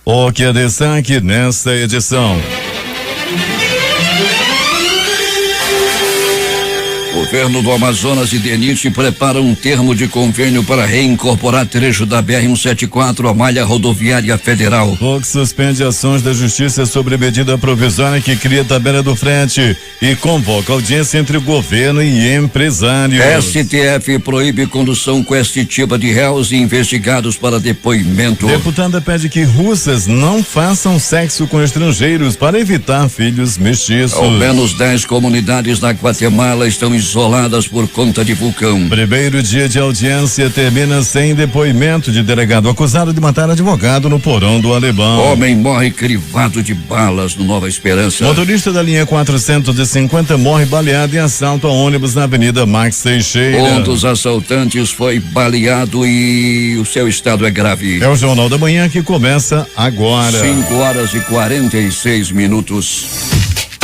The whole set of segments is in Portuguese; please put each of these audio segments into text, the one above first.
O que é destaque nesta edição? Governo do Amazonas e DENIT prepara um termo de convênio para reincorporar trecho da BR-174 à malha rodoviária federal. Vox suspende ações da Justiça sobre medida provisória que cria tabela do frete e convoca audiência entre governo e empresários. STF proíbe condução coercitiva de réus e investigados para depoimento. Deputada pede que russas não façam sexo com estrangeiros para evitar filhos mestiços. Ao menos 10 comunidades na Guatemala estão isoladas por conta de vulcão. Primeiro dia de audiência termina sem depoimento de delegado acusado de matar advogado no porão do Alemão. Homem morre crivado de balas no Nova Esperança. Motorista da linha 450 morre baleado em assalto a ônibus na Avenida Max Teixeira. Um dos assaltantes foi baleado e o seu estado é grave. É o Jornal da Manhã que começa agora. 5:46.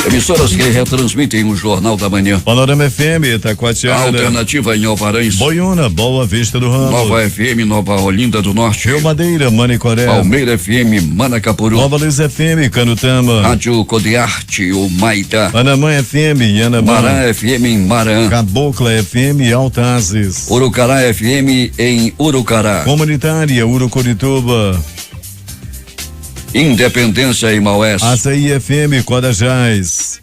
Emissoras que retransmitem o Jornal da Manhã. Panorama FM, Itacoatiara. Alternativa em Alvarães. Boiúna, Boa Vista do Ramos. Nova FM, Nova Olinda do Norte. Rio Madeira, Manicoré. Palmeira FM, Manacapuru. Nova Luz FM, Canutama. Rádio Codearte, o Maitá. Anamã FM, Yanamã. Marã FM em Marã. Cabocla FM, Altazes. Urucará FM em Urucará. Comunitária, Urucurituba. Independência em Maués. Açaí FM, Codajás.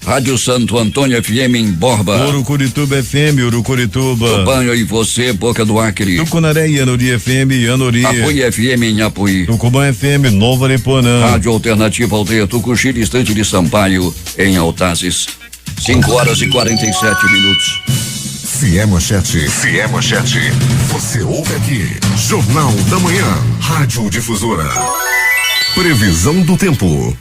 Rádio Santo Antônio FM em Borba. Urucurituba FM, Urucurituba. Banho e você, Boca do Acre. Tucunaré, Anori FM, Anori. Apuí FM em Apuí. Tucumã FM, Nova Aripuanã. Rádio Alternativa Aldeia Tucuxi, distante de Sampaio, em Altazes. 5:47. Manchete. Você ouve aqui. Jornal da Manhã. Rádio Difusora. Previsão do tempo.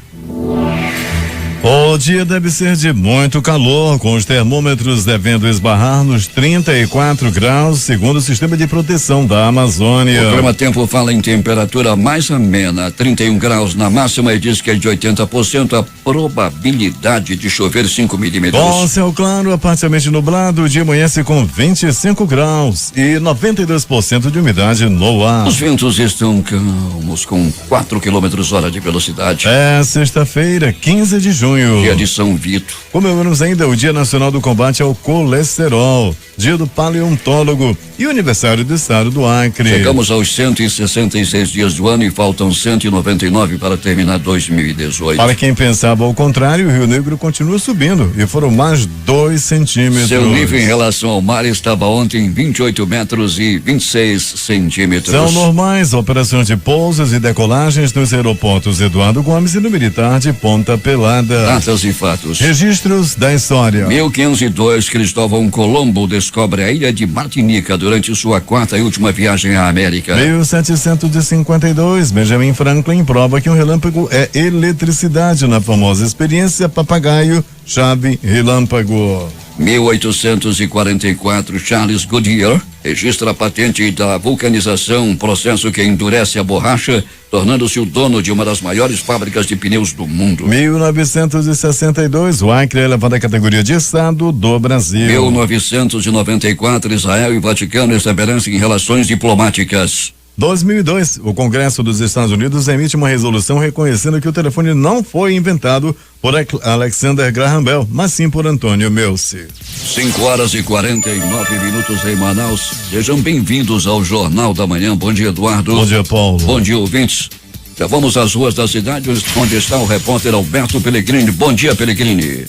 O dia deve ser de muito calor, com os termômetros devendo esbarrar nos 34 graus, segundo o sistema de proteção da Amazônia. O Clima Tempo fala em temperatura mais amena, 31 graus na máxima, e diz que é de 80% a probabilidade de chover 5 milímetros. Com céu claro, parcialmente nublado, o dia amanhece com 25 graus e 92% de umidade no ar. Os ventos estão calmos, com 4 km/h de velocidade. É sexta-feira, 15 de junho. Dia de São Vito. Comemoramos ainda o Dia Nacional do Combate ao Colesterol, Dia do Paleontólogo e o aniversário do estado do Acre. Chegamos aos 166 dias do ano e faltam 199 para terminar 2018. Para quem pensava ao contrário, o Rio Negro continua subindo e foram mais 2 centímetros. Seu nível em relação ao mar estava ontem 28 metros e 26 centímetros. São normais operações de pousos e decolagens nos aeroportos Eduardo Gomes e no Militar de Ponta Pelada. Datas e fatos. Registros da história. 1502, Cristóvão Colombo descobre a ilha de Martinica durante sua 4ª e última viagem à América. 1752, Benjamin Franklin prova que um relâmpago é eletricidade na famosa experiência Papagaio Chave Relâmpago. 1844, Charles Goodyear registra a patente da vulcanização, um processo que endurece a borracha, tornando-se o dono de uma das maiores fábricas de pneus do mundo. 1962, o Acre é elevado à categoria de Estado do Brasil. 1994, Israel e Vaticano estabelecem relações diplomáticas. 2002, o Congresso dos Estados Unidos emite uma resolução reconhecendo que o telefone não foi inventado por Alexander Graham Bell, mas sim por Antônio Meucci. 5:49 em Manaus. Sejam bem-vindos ao Jornal da Manhã. Bom dia, Eduardo. Bom dia, Paulo. Bom dia, ouvintes. Já vamos às ruas da cidade, onde está o repórter Alberto Pellegrini. Bom dia, Pellegrini.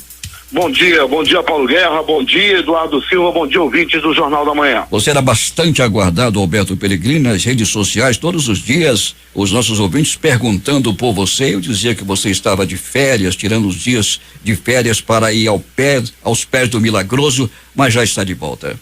Bom dia, Paulo Guerra, bom dia, Eduardo Silva, bom dia, ouvintes do Jornal da Manhã. Você era bastante aguardado, Alberto Pellegrini, nas redes sociais, todos os dias, os nossos ouvintes perguntando por você. Eu dizia que você estava de férias, tirando os dias de férias para ir aos pés do Milagroso, mas já está de volta.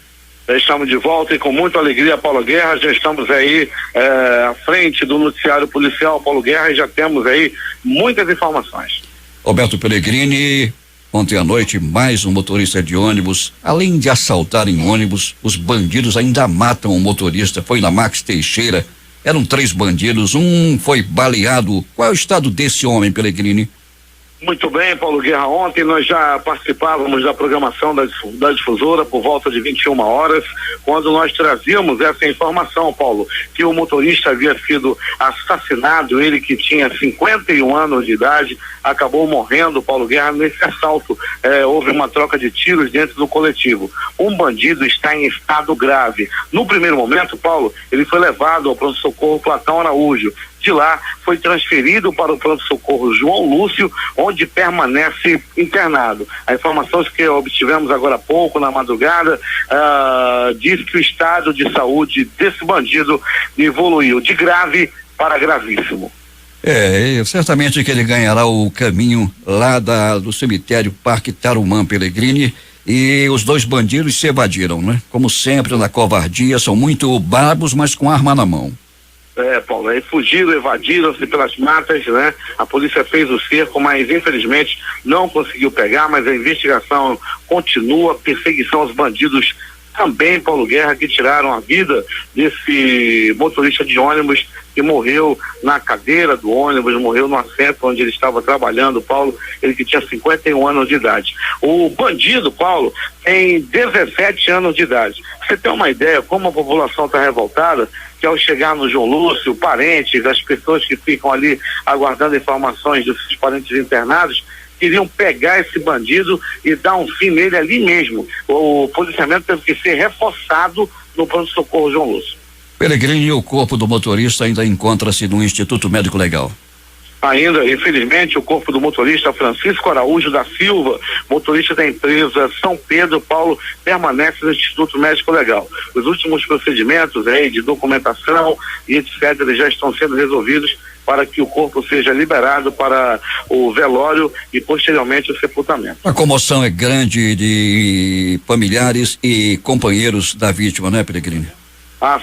Já estamos de volta e com muita alegria, Paulo Guerra, já estamos aí à frente do noticiário policial, Paulo Guerra, e já temos aí muitas informações. Alberto Pellegrini, ontem à noite, mais um motorista de ônibus. Além de assaltarem ônibus, os bandidos ainda matam um motorista. Foi na Max Teixeira. Eram 3 bandidos, um foi baleado. Qual é o estado desse homem, Pellegrini? Muito bem, Paulo Guerra. Ontem nós já participávamos da programação da difusora por volta de 21 horas, quando nós trazíamos essa informação, Paulo, que o motorista havia sido assassinado, ele que tinha 51 anos de idade, acabou morrendo, Paulo Guerra, nesse assalto. Houve uma troca de tiros dentro do coletivo. Um bandido está em estado grave. No primeiro momento, Paulo, ele foi levado ao pronto-socorro Platão Araújo. De lá, foi transferido para o pronto-socorro João Lúcio, onde permanece internado. As informações que obtivemos agora há pouco, na madrugada, diz que o estado de saúde desse bandido evoluiu de grave para gravíssimo. Certamente que ele ganhará o caminho lá do cemitério Parque Tarumã Pellegrini, e os dois bandidos se evadiram, né? Como sempre, na covardia, são muito barbos, mas com arma na mão. Paulo, aí fugiram, evadiram-se pelas matas, né? A polícia fez o cerco, mas infelizmente não conseguiu pegar, mas a investigação continua, perseguição aos bandidos também, Paulo Guerra, que tiraram a vida desse motorista de ônibus que morreu na cadeira do ônibus, morreu no assento onde ele estava trabalhando, Paulo, ele que tinha 51 anos de idade. O bandido, Paulo, tem 17 anos de idade. Você tem uma ideia como a população está revoltada, que ao chegar no João Lúcio, parentes, as pessoas que ficam ali aguardando informações dos seus parentes internados, queriam pegar esse bandido e dar um fim nele ali mesmo. O policiamento teve que ser reforçado no pronto-socorro João Lúcio. Pellegrini, o corpo do motorista ainda encontra-se no Instituto Médico Legal. Ainda, infelizmente, o corpo do motorista Francisco Araújo da Silva, motorista da empresa São Pedro, Paulo, permanece no Instituto Médico Legal. Os últimos procedimentos de documentação e etc. já estão sendo resolvidos para que o corpo seja liberado para o velório e posteriormente o sepultamento. A comoção é grande de familiares e companheiros da vítima, né, Pellegrini?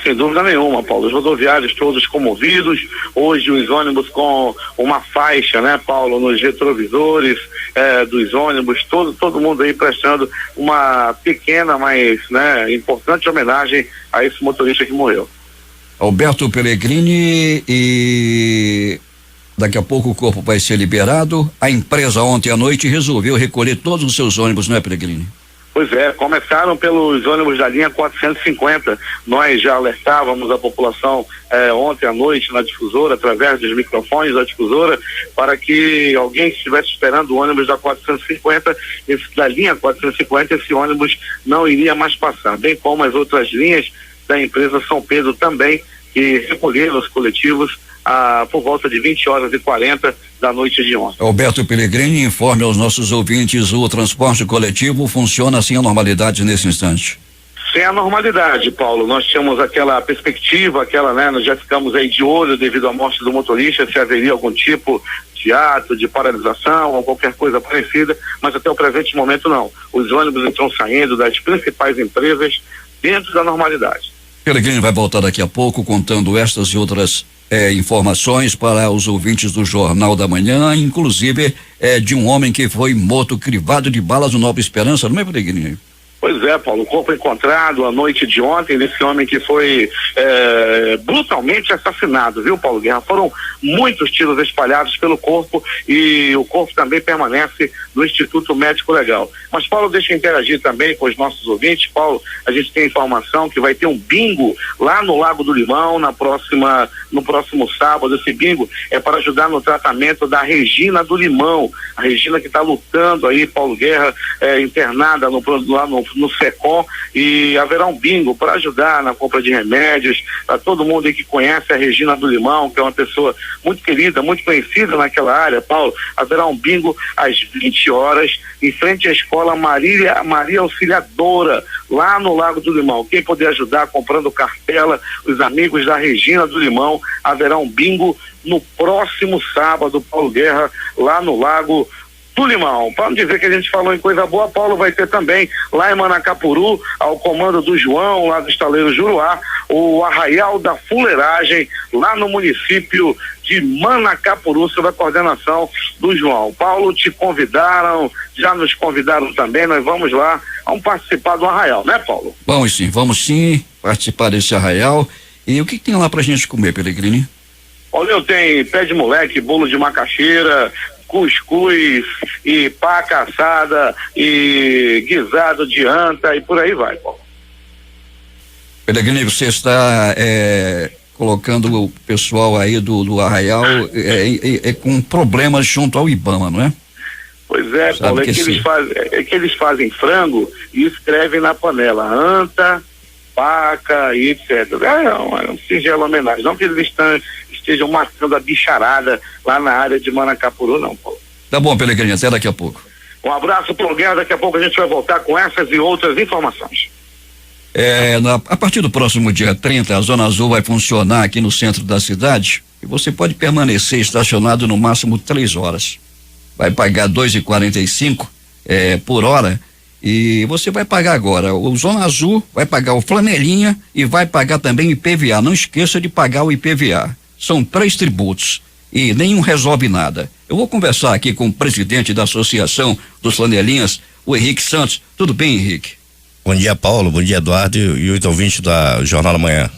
Sem dúvida nenhuma, Paulo. Os rodoviários todos comovidos, hoje os ônibus com uma faixa, né, Paulo, nos retrovisores dos ônibus, todo mundo aí prestando uma pequena, mas, né, importante homenagem a esse motorista que morreu. Alberto Pellegrini, e daqui a pouco o corpo vai ser liberado. A empresa ontem à noite resolveu recolher todos os seus ônibus, não é, Pellegrini? Pois é, começaram pelos ônibus da linha 450. Nós já alertávamos a população ontem à noite na difusora, através dos microfones da difusora, para que alguém que estivesse esperando o ônibus da 450, da linha 450, esse ônibus não iria mais passar, bem como as outras linhas da empresa São Pedro também, que recolheram os coletivos por volta de 20h40 da noite de ontem. Alberto Pellegrini, informe aos nossos ouvintes, o transporte coletivo funciona sem a normalidade nesse instante? Sem a normalidade, Paulo. Nós tínhamos aquela perspectiva, né, nós já ficamos aí de olho devido à morte do motorista, se haveria algum tipo de ato, de paralisação ou qualquer coisa parecida, mas até o presente momento não. Os ônibus estão saindo das principais empresas dentro da normalidade. Pellegrini vai voltar daqui a pouco contando estas e outras informações para os ouvintes do Jornal da Manhã, inclusive de um homem que foi morto crivado de balas no Nova Esperança, não é, Pellegrini? Pois é, Paulo, o corpo encontrado à noite de ontem desse homem que foi brutalmente assassinado, viu, Paulo Guerra? Foram muitos tiros espalhados pelo corpo e o corpo também permanece no Instituto Médico Legal. Mas, Paulo, deixa eu interagir também com os nossos ouvintes. Paulo, a gente tem informação que vai ter um bingo lá no Lago do Limão no próximo sábado. Esse bingo é para ajudar no tratamento da Regina do Limão, a Regina que está lutando aí, Paulo Guerra, internada lá no SECOM, e haverá um bingo para ajudar na compra de remédios para todo mundo aí que conhece a Regina do Limão, que é uma pessoa muito querida, muito conhecida naquela área, Paulo. Haverá um bingo às 20h em frente à escola Maria Auxiliadora, lá no Lago do Limão. Quem puder ajudar comprando cartela, os amigos da Regina do Limão, haverá um bingo no próximo sábado, Paulo Guerra, lá no Lago do Limão. Para não dizer que a gente falou em coisa boa, Paulo, vai ter também lá em Manacapuru, ao comando do João, lá do estaleiro Juruá, o Arraial da Fuleiragem, lá no município de Manacapuru, sob a coordenação do João. Paulo, te convidaram, já nos convidaram também, nós vamos lá, vamos participar do Arraial, né, Paulo? Vamos sim participar desse Arraial. E o que tem lá pra gente comer, Pellegrini? Olha, eu tenho pé de moleque, bolo de macaxeira, cuscuz e paca assada e guisado de anta e por aí vai, Paulo. Pellegrini, você está colocando o pessoal aí do Arraial com problemas junto ao IBAMA, não é? Pois é, Paulo, que eles fazem frango e escrevem na panela anta, paca e etc. É uma singela homenagem, não que eles estejam matando a bicharada lá na área de Manacapuru, não, Paulo. Tá bom, Pellegrini, até daqui a pouco. Um abraço, Paulo Guerra, daqui a pouco a gente vai voltar com essas e outras informações. A partir do próximo dia 30, a Zona Azul vai funcionar aqui no centro da cidade e você pode permanecer estacionado no máximo 3 horas. Vai pagar R$2,45 por hora e você vai pagar agora o Zona Azul, vai pagar o Flanelinha e vai pagar também o IPVA. Não esqueça de pagar o IPVA. São 3 tributos e nenhum resolve nada. Eu vou conversar aqui com o presidente da Associação dos Flanelinhas, o Henrique Santos. Tudo bem, Henrique? Bom dia, Paulo. Bom dia, Eduardo e os ouvintes da Jornal da Manhã.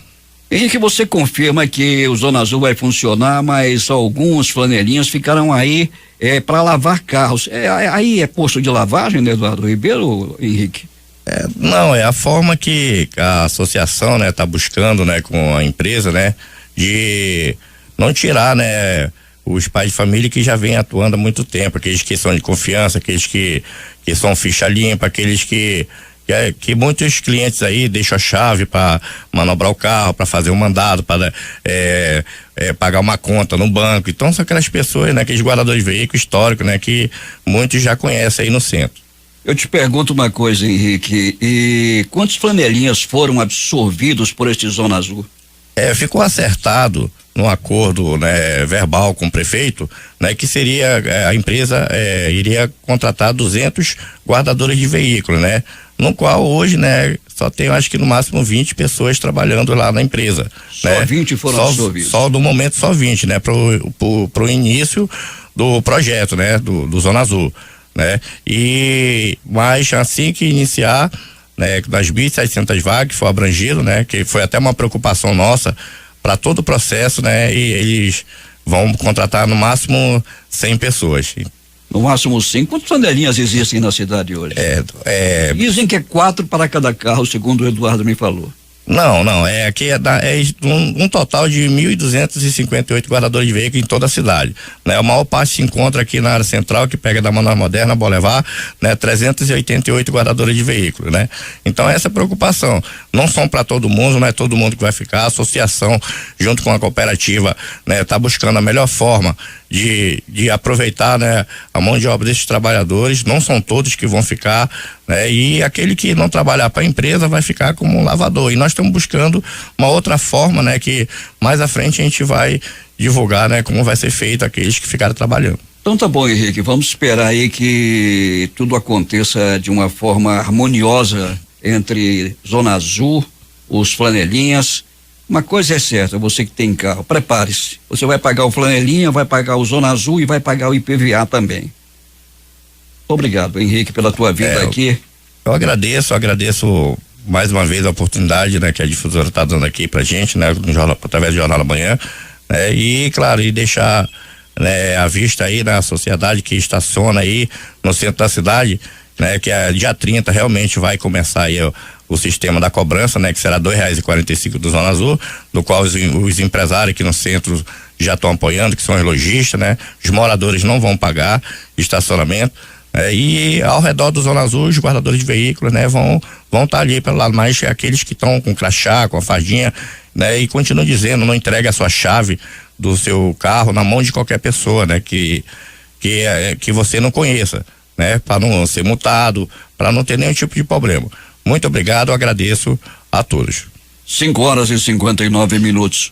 Henrique, você confirma que o Zona Azul vai funcionar, mas alguns flanelinhas ficaram aí para lavar carros. Aí é posto de lavagem, né, Eduardo Ribeiro, Henrique? Não, é a forma que a associação, né, tá buscando, né, com a empresa, né, de não tirar, né, os pais de família que já vêm atuando há muito tempo, aqueles que são de confiança, aqueles que são ficha limpa, aqueles que muitos clientes aí deixam a chave para manobrar o carro, para fazer um mandado, para pagar uma conta no banco. Então são aquelas pessoas, né, aqueles guardadores de veículo histórico, né, que muitos já conhecem aí no centro. Eu te pergunto uma coisa, Henrique, e quantos flanelinhas foram absorvidos por este Zona Azul? Ficou acertado num acordo, né, verbal com o prefeito, né, que seria a empresa iria contratar 200 guardadores de veículo, né, no qual hoje, né, só tem, acho que no máximo 20 pessoas trabalhando lá na empresa. Só, né? 20 foram absorvidos? Só do momento só 20, né, pro início do projeto, né, do Zona Azul, né, mas assim que iniciar, né, das 1.700 vagas que foi abrangido, né, que foi até uma preocupação nossa para todo o processo, né, e eles vão contratar no máximo 100 pessoas. No máximo 100. Quantas flanelinhas existem na cidade hoje? Dizem que é 4 para cada carro, segundo o Eduardo me falou. Não, aqui é um total de 1.258 guardadores de veículos em toda a cidade, né? A maior parte se encontra aqui na área central, que pega da Manoel Moderna, Boulevard, né? 388 guardadores de veículos, né? Então essa preocupação, não são para todo mundo, não é todo mundo que vai ficar. A associação, junto com a cooperativa, né, tá buscando a melhor forma de aproveitar, né, a mão de obra desses trabalhadores. Não são todos que vão ficar, né, e aquele que não trabalhar para a empresa vai ficar como um lavador. E nós estamos buscando uma outra forma, né, que mais à frente a gente vai divulgar, né, como vai ser feito aqueles que ficaram trabalhando. Então tá bom, Henrique, vamos esperar aí que tudo aconteça de uma forma harmoniosa entre Zona Azul, os flanelinhas. Uma coisa é certa, você que tem carro, prepare-se. Você vai pagar o Flanelinha, vai pagar o Zona Azul e vai pagar o IPVA também. Obrigado, Henrique, pela tua vinda aqui. Eu agradeço mais uma vez a oportunidade, né, que a difusora está dando aqui pra gente, né, através do Jornal da Manhã, né, e claro, e deixar, né, à vista aí na sociedade que estaciona aí no centro da cidade, né, que dia 30 realmente vai começar aí o sistema da cobrança, né, que será R$2,45 do Zona Azul, do qual os empresários aqui no centro já estão apoiando, que são os lojistas, né, os moradores não vão pagar estacionamento, e ao redor do Zona Azul os guardadores de veículos, né, vão estar ali pelo lado, mais aqueles que estão com crachá, com a fardinha, né, e continuo dizendo, não entregue a sua chave do seu carro na mão de qualquer pessoa, né, que você não conheça, né, para não ser multado, para não ter nenhum tipo de problema. Muito obrigado, agradeço a todos. 5:59.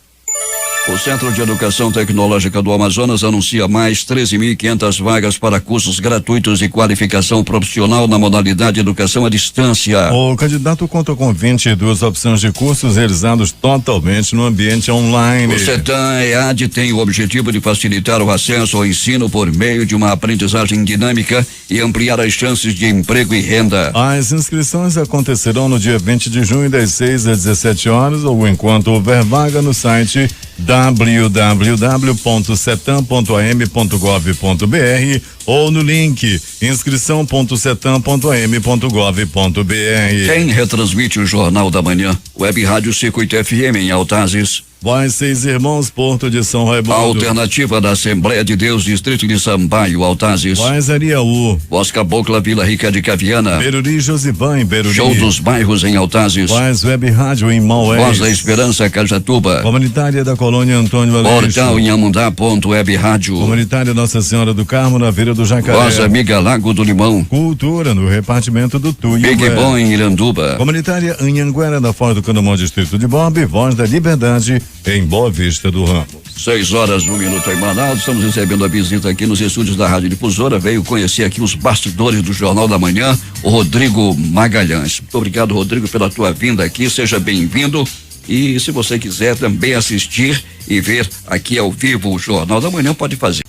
O Centro de Educação Tecnológica do Amazonas anuncia mais 13.500 vagas para cursos gratuitos de qualificação profissional na modalidade educação à distância. O candidato conta com 22 opções de cursos realizados totalmente no ambiente online. O CETAM-EAD tem o objetivo de facilitar o acesso ao ensino por meio de uma aprendizagem dinâmica e ampliar as chances de emprego e renda. As inscrições acontecerão no dia 20 de junho, das 6 às 17 horas, ou enquanto houver vaga no site www.cetam.am.gov.br ou no link inscrição.cetam.am.gov.br. Quem retransmite o Jornal da Manhã? Web Rádio Circuito FM em Altazes. Voz Seis Irmãos, Porto de São Raimundo. Alternativa da Assembleia de Deus, Distrito de Sampaio, Altazes. Voz Ariaú. Voz Cabocla, Vila Rica de Caviana. Beruri, Josivã em Beruri. Show dos Bairros em Altazes. Voz Web Rádio em Maués. Voz da Esperança, Cajatuba. Comunitária da Colônia Antônio Aleixo. Portal em Amundá.web Rádio. Comunitária Nossa Senhora do Carmo, na Feira do Jacaré. Voz Amiga Lago do Limão. Cultura no repartimento do Tuiué. Big Bom em Iranduba. Comunitária Anhanguera, na Foz do Candomão, Distrito de Bob. Voz da Liberdade em Boa Vista do Ramos. 6:01 em Manaus. Estamos recebendo a visita aqui nos estúdios da Rádio Difusora. Veio conhecer aqui os bastidores do Jornal da Manhã, o Rodrigo Magalhães. Muito obrigado, Rodrigo, pela tua vinda aqui. Seja bem-vindo. E se você quiser também assistir e ver aqui ao vivo o Jornal da Manhã, pode fazer.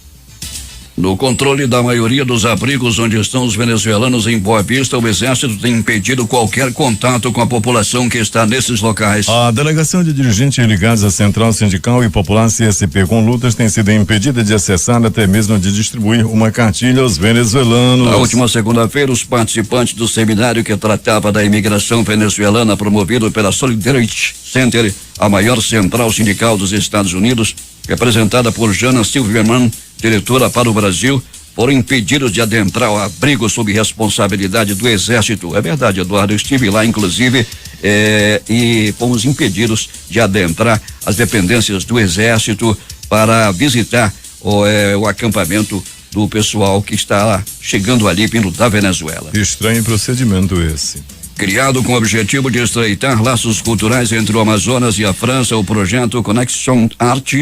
No controle da maioria dos abrigos onde estão os venezuelanos em Boa Vista, o Exército tem impedido qualquer contato com a população que está nesses locais. A delegação de dirigentes ligados à Central Sindical e Popular CSP com lutas tem sido impedida de acessar, até mesmo de distribuir uma cartilha aos venezuelanos. Na última segunda-feira, os participantes do seminário que tratava da imigração venezuelana promovido pela Solidarity Center, a maior central sindical dos Estados Unidos, representada por Jana Silverman, diretora para o Brasil, foram impedidos de adentrar o abrigo sob responsabilidade do Exército. É verdade, Eduardo, eu estive lá, inclusive, e fomos impedidos de adentrar as dependências do Exército para visitar o acampamento do pessoal que está chegando ali vindo da Venezuela. Estranho procedimento esse. Criado com o objetivo de estreitar laços culturais entre o Amazonas e a França, o projeto Connexion Art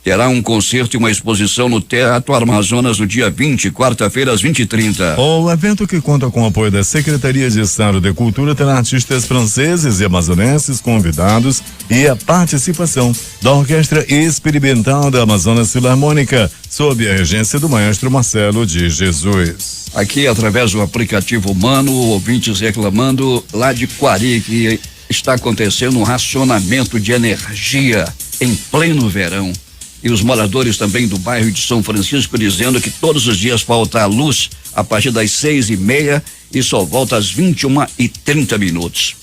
terá um concerto e uma exposição no Teatro Amazonas no dia 20, quarta-feira, às 20h30. O evento, que conta com o apoio da Secretaria de Estado de Cultura, terá artistas franceses e amazonenses convidados e a participação da Orquestra Experimental da Amazonas Filarmônica, sob a regência do maestro Marcelo de Jesus. Aqui, através do aplicativo Humano, ouvintes reclamando lá de Quari, que está acontecendo um racionamento de energia em pleno verão. E os moradores também do bairro de São Francisco dizendo que todos os dias falta a luz a partir das 6:30 e só volta às 21h30.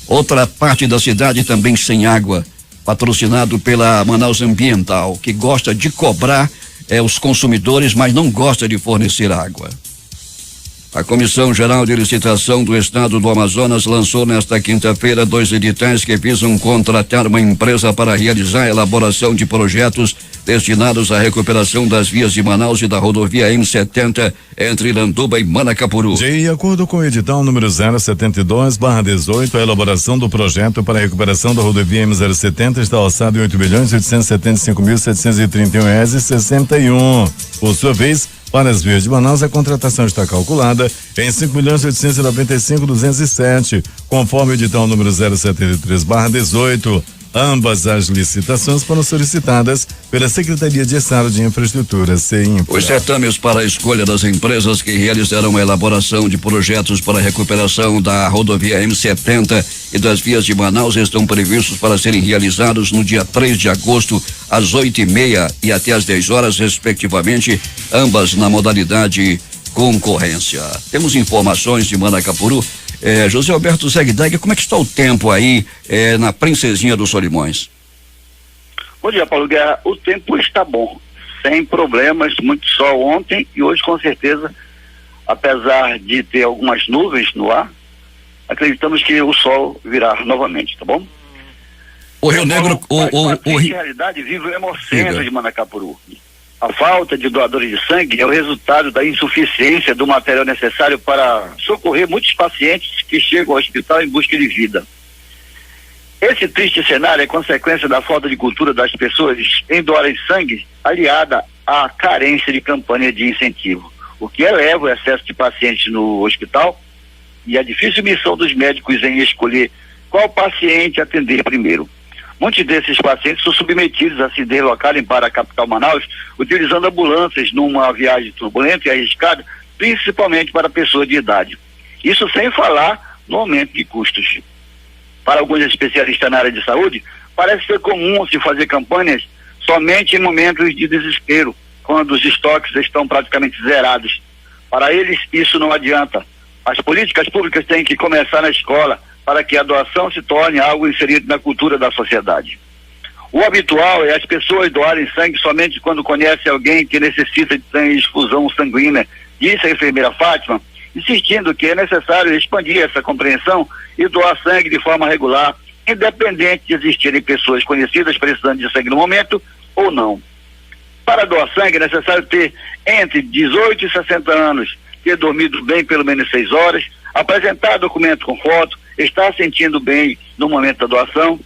Outra parte da cidade também sem água, patrocinado pela Manaus Ambiental, que gosta de cobrar os consumidores, mas não gosta de fornecer água. A Comissão Geral de Licitação do Estado do Amazonas lançou nesta quinta-feira 2 editais que visam contratar uma empresa para realizar a elaboração de projetos destinados à recuperação das vias de Manaus e da rodovia M70 entre Iranduba e Manacapuru. De acordo com o edital número 072/18, a elaboração do projeto para a recuperação da rodovia M070 está orçada em R$8.875.731,61. Por sua vez, para as vias de Manaus, a contratação está calculada em R$5.895.207, conforme o edital número 073/18. Ambas as licitações foram solicitadas pela Secretaria de Estado de Infraestrutura, CEINFRA. Os certames para a escolha das empresas que realizarão a elaboração de projetos para a recuperação da rodovia M70 e das vias de Manaus estão previstos para serem realizados no dia 3 de agosto, às 8:30 e até às 10 horas, respectivamente, ambas na modalidade concorrência. Temos informações de Manacapuru. José Alberto Zegdag, como é que está o tempo aí na Princesinha dos Solimões? Bom dia, Paulo Guerra. O tempo está bom, sem problemas, muito sol ontem e hoje, com certeza, apesar de ter algumas nuvens no ar, acreditamos que o sol virá novamente, tá bom? O Rio Negro... Na realidade, vive o Hemocentro de Manacapuru. A falta de doadores de sangue é o resultado da insuficiência do material necessário para socorrer muitos pacientes que chegam ao hospital em busca de vida. Esse triste cenário é consequência da falta de cultura das pessoas em doarem sangue, aliada à carência de campanha de incentivo, o que eleva o excesso de pacientes no hospital e a difícil missão dos médicos em escolher qual paciente atender primeiro. Muitos desses pacientes são submetidos a se deslocarem para a capital Manaus, utilizando ambulâncias numa viagem turbulenta e arriscada, principalmente para pessoas de idade. Isso sem falar no aumento de custos. Para alguns especialistas na área de saúde, Parece ser comum se fazer campanhas somente em momentos de desespero, quando os estoques estão praticamente zerados. Para eles, isso não adianta. As políticas públicas têm que começar na escola para que a doação se torne algo inserido na cultura da sociedade. O habitual é as pessoas doarem sangue somente quando conhecem alguém que necessita de transfusão sanguínea, disse a enfermeira Fátima, insistindo que é necessário expandir essa compreensão e doar sangue de forma regular, independente de existirem pessoas conhecidas precisando de sangue no momento ou não. Para doar sangue é necessário ter entre 18 e 60 anos, ter dormido bem pelo menos 6 horas, apresentar documento com foto, estar sentindo bem no momento da doação,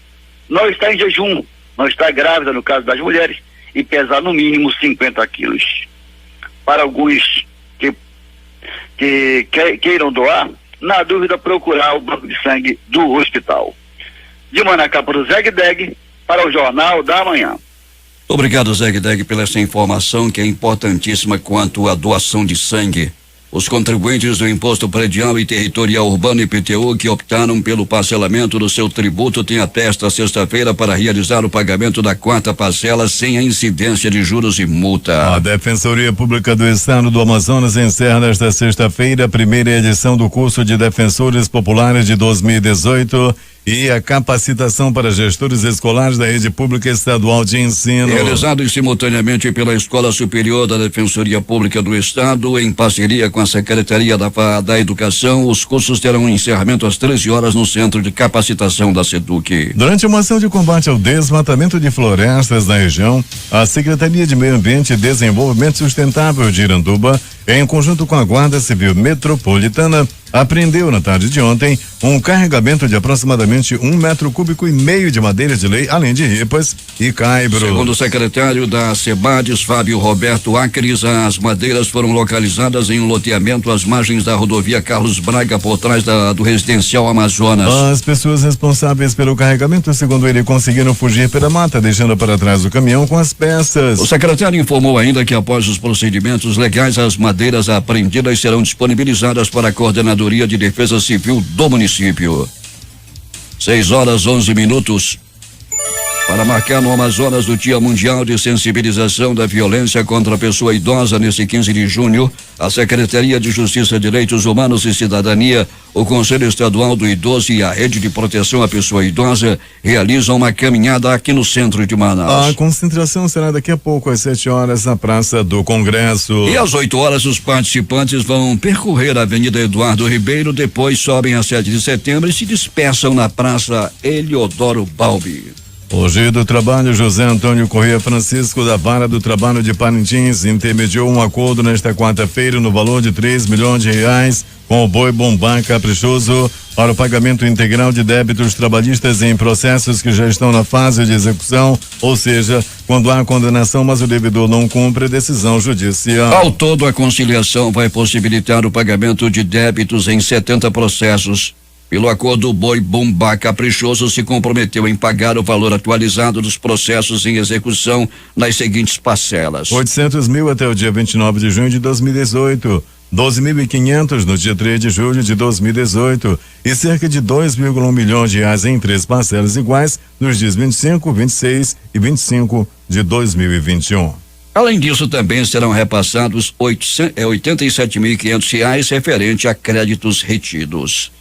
não estar em jejum, não estar grávida no caso das mulheres e pesar no mínimo 50 quilos. Para alguns que queiram doar, na dúvida procurar o banco de sangue do hospital. De Manacapuru, Zeg-Deg, para o Jornal da Manhã. Obrigado, Zeg-Deg, pela essa informação que é importantíssima quanto à doação de sangue. Os contribuintes do Imposto Predial e Territorial Urbano IPTU que optaram pelo parcelamento do seu tributo têm até esta sexta-feira para realizar o pagamento da 4ª parcela sem a incidência de juros e multa. A Defensoria Pública do Estado do Amazonas encerra nesta sexta-feira a primeira edição do curso de Defensores Populares de 2018 e a capacitação para gestores escolares da Rede Pública Estadual de Ensino. Realizado simultaneamente pela Escola Superior da Defensoria Pública do Estado, em parceria com a Secretaria da Educação, os cursos terão encerramento às 13 horas no Centro de Capacitação da SEDUC. Durante uma ação de combate ao desmatamento de florestas na região, a Secretaria de Meio Ambiente e Desenvolvimento Sustentável de Iranduba, em conjunto com a Guarda Civil Metropolitana, apreendeu na tarde de ontem um carregamento de aproximadamente 1,5 metro de madeira de lei, além de ripas e caibro. Segundo o secretário da SEBADES, Fábio Roberto Acres, as madeiras foram localizadas em um loteamento às margens da rodovia Carlos Braga, por trás do residencial Amazonas. As pessoas responsáveis pelo carregamento, segundo ele, conseguiram fugir pela mata, deixando para trás o caminhão com as peças. O secretário informou ainda que após os procedimentos legais, as madeiras apreendidas serão disponibilizadas para a Coordenadoria de Defesa Civil do município. 6h11. Para marcar no Amazonas o Dia Mundial de Sensibilização da Violência contra a Pessoa Idosa, nesse 15 de junho, a Secretaria de Justiça, Direitos Humanos e Cidadania, o Conselho Estadual do Idoso e a Rede de Proteção à Pessoa Idosa realizam uma caminhada aqui no centro de Manaus. A concentração será daqui a pouco, às 7 horas, na Praça do Congresso. E às 8 horas, os participantes vão percorrer a Avenida Eduardo Ribeiro, depois sobem a 7 de setembro e se dispersam na Praça Eliodoro Balbi. O Juiz do Trabalho, José Antônio Corrêa Francisco, da Vara do Trabalho de Parintins, intermediou um acordo nesta quarta-feira no valor de R$3 milhões com o Boi Bumbá Caprichoso para o pagamento integral de débitos trabalhistas em processos que já estão na fase de execução, ou seja, quando há condenação, mas o devedor não cumpre a decisão judicial. Ao todo, a conciliação vai possibilitar o pagamento de débitos em 70 processos. Pelo acordo, o Boi Bumbá Caprichoso se comprometeu em pagar o valor atualizado dos processos em execução nas seguintes parcelas: 800 mil até o dia 29 de junho de 2018, 12.500 no dia 3 de julho de 2018 e cerca de R$2,1 milhões em 3 parcelas iguais nos dias 25, 26 e 25 de 2021. Além disso, também serão repassados R$87.500 referente a créditos retidos.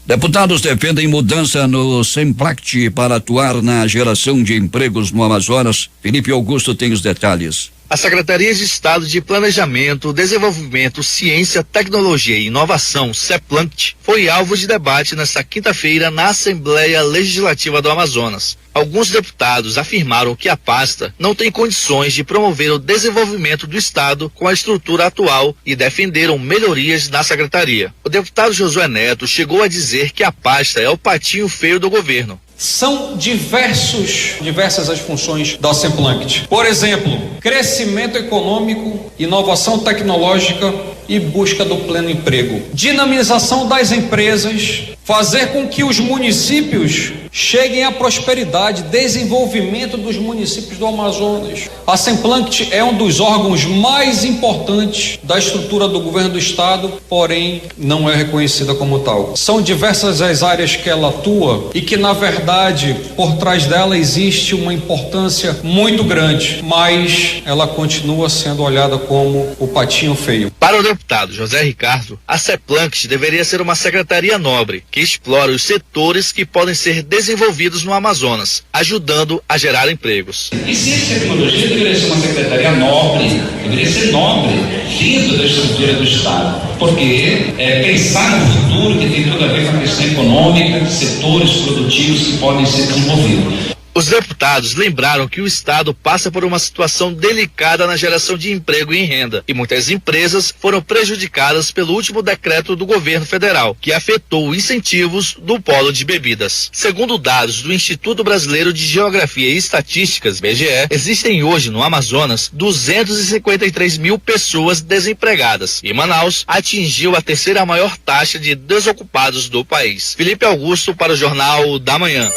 Deputados defendem mudança no SEMPLACT para atuar na geração de empregos no Amazonas. Felipe Augusto tem os detalhes. A Secretaria de Estado de Planejamento, Desenvolvimento, Ciência, Tecnologia e Inovação, SEPLANCT, foi alvo de debate nesta quinta-feira na Assembleia Legislativa do Amazonas. Alguns deputados afirmaram que a pasta não tem condições de promover o desenvolvimento do Estado com a estrutura atual e defenderam melhorias na secretaria. O deputado Josué Neto chegou a dizer que a pasta é o patinho feio do governo. São diversas as funções da SEMPLANCT. Por exemplo, crescimento econômico, inovação tecnológica, e busca do pleno emprego. Dinamização das empresas, fazer com que os municípios cheguem à prosperidade, desenvolvimento dos municípios do Amazonas. A Semplanct é um dos órgãos mais importantes da estrutura do governo do estado, porém não é reconhecida como tal. São diversas as áreas que ela atua e que, na verdade, por trás dela existe uma importância muito grande, mas ela continua sendo olhada como o patinho feio. Para o deputado José Ricardo, a Semplanct deveria ser uma secretaria nobre, que explora os setores que podem ser desenvolvidos no Amazonas, ajudando a gerar empregos. E ciência e tecnologia deveria ser uma secretaria nobre, deveria ser nobre, dentro da estrutura do Estado, porque pensar no futuro que tem tudo a ver com a questão econômica, setores produtivos que podem ser desenvolvidos. Os deputados lembraram que o estado passa por uma situação delicada na geração de emprego e renda, e muitas empresas foram prejudicadas pelo último decreto do governo federal, que afetou incentivos do polo de bebidas. Segundo dados do Instituto Brasileiro de Geografia e Estatísticas, IBGE, existem hoje no Amazonas 253 mil pessoas desempregadas, e Manaus atingiu a terceira maior taxa de desocupados do país. Felipe Augusto para o Jornal da Manhã.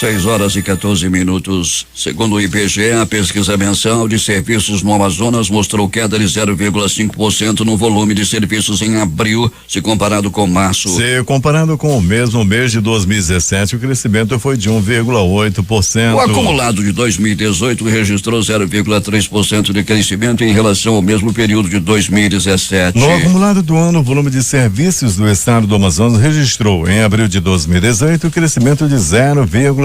6h14. Segundo o IBGE, a pesquisa mensal de serviços no Amazonas mostrou queda de 0,5% no volume de serviços em abril, se comparado com março. Se comparado com o mesmo mês de 2017, o crescimento foi de 1,8%. O acumulado de 2018 registrou 0,3% de crescimento em relação ao mesmo período de 2017. No acumulado do ano, o volume de serviços do estado do Amazonas registrou, em abril de 2018, crescimento de 0,3%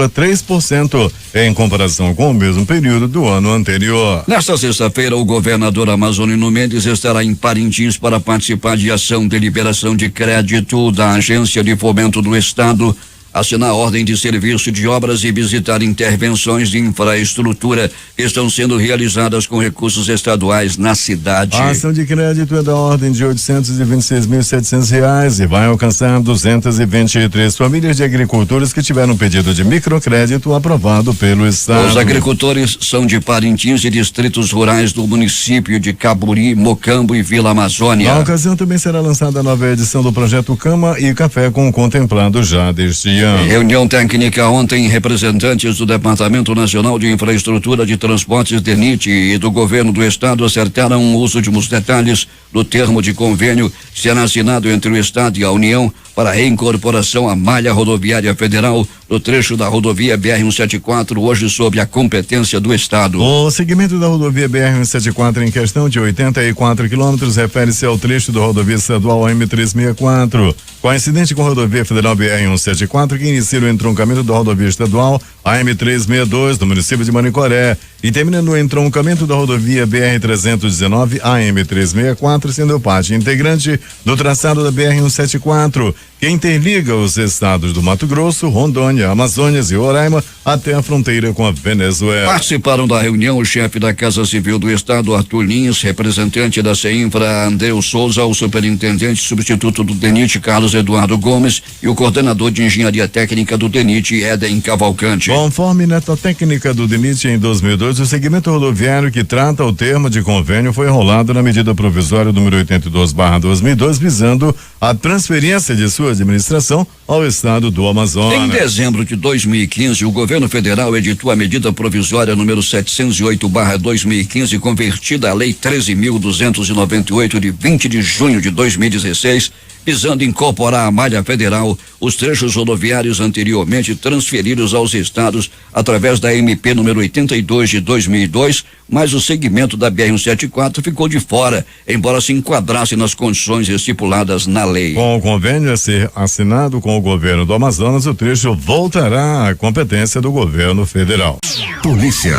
em comparação com o mesmo período do ano anterior. Nesta sexta-feira, o governador Amazonino Mendes estará em Parintins para participar de ação de liberação de crédito da Agência de Fomento do Estado, assinar ordem de serviço de obras e visitar intervenções de infraestrutura que estão sendo realizadas com recursos estaduais na cidade. A ação de crédito é da ordem de R$826.700 e vai alcançar 223 famílias de agricultores que tiveram pedido de microcrédito aprovado pelo estado. Os agricultores são de Parintins e distritos rurais do município de Caburi, Mocambo e Vila Amazônia. Na ocasião também será lançada a nova edição do projeto Cama e Café com o contemplado já deste ano. Em reunião técnica ontem, representantes do Departamento Nacional de Infraestrutura de Transportes DENIT e do governo do estado acertaram os últimos detalhes do termo de convênio que será assinado entre o estado e a União para a reincorporação à malha rodoviária federal no trecho da rodovia BR-174, hoje sob a competência do estado. O segmento da rodovia BR-174 em questão de 84 quilômetros refere-se ao trecho da rodovia estadual M364, coincidente com a rodovia federal BR-174, que inicia o entroncamento da rodovia estadual AM-362 do município de Manicoré e termina no entroncamento da rodovia BR-319 AM-364, sendo parte integrante do traçado da BR-174, que interliga os estados do Mato Grosso, Rondônia, Amazônias e Roraima até a fronteira com a Venezuela. Participaram da reunião o chefe da Casa Civil do Estado, Arthur Lins, representante da CEINFRA, Andreu Souza, o superintendente substituto do DENIT, Carlos Eduardo Gomes, e o coordenador de engenharia técnica do DENIT, Éden Cavalcante. Conforme nota técnica do DENIT em 2002, o segmento rodoviário que trata o termo de convênio foi enrolado na medida provisória número 82/2002, visando a transferência de sua administração ao estado do Amazonas. Em dezembro de 2015, o governo federal editou a medida provisória número 708/2015, convertida à lei 13.298 de 20 de junho de 2016, visando incorporar à malha federal os trechos rodoviários anteriormente transferidos aos estados através da MP número 82 de 2002, mas o segmento da BR-174 ficou de fora, embora se enquadrasse nas condições estipuladas na lei. Com o convênio a ser assinado com o governo do Amazonas, o trecho voltará à competência do governo federal. Polícia.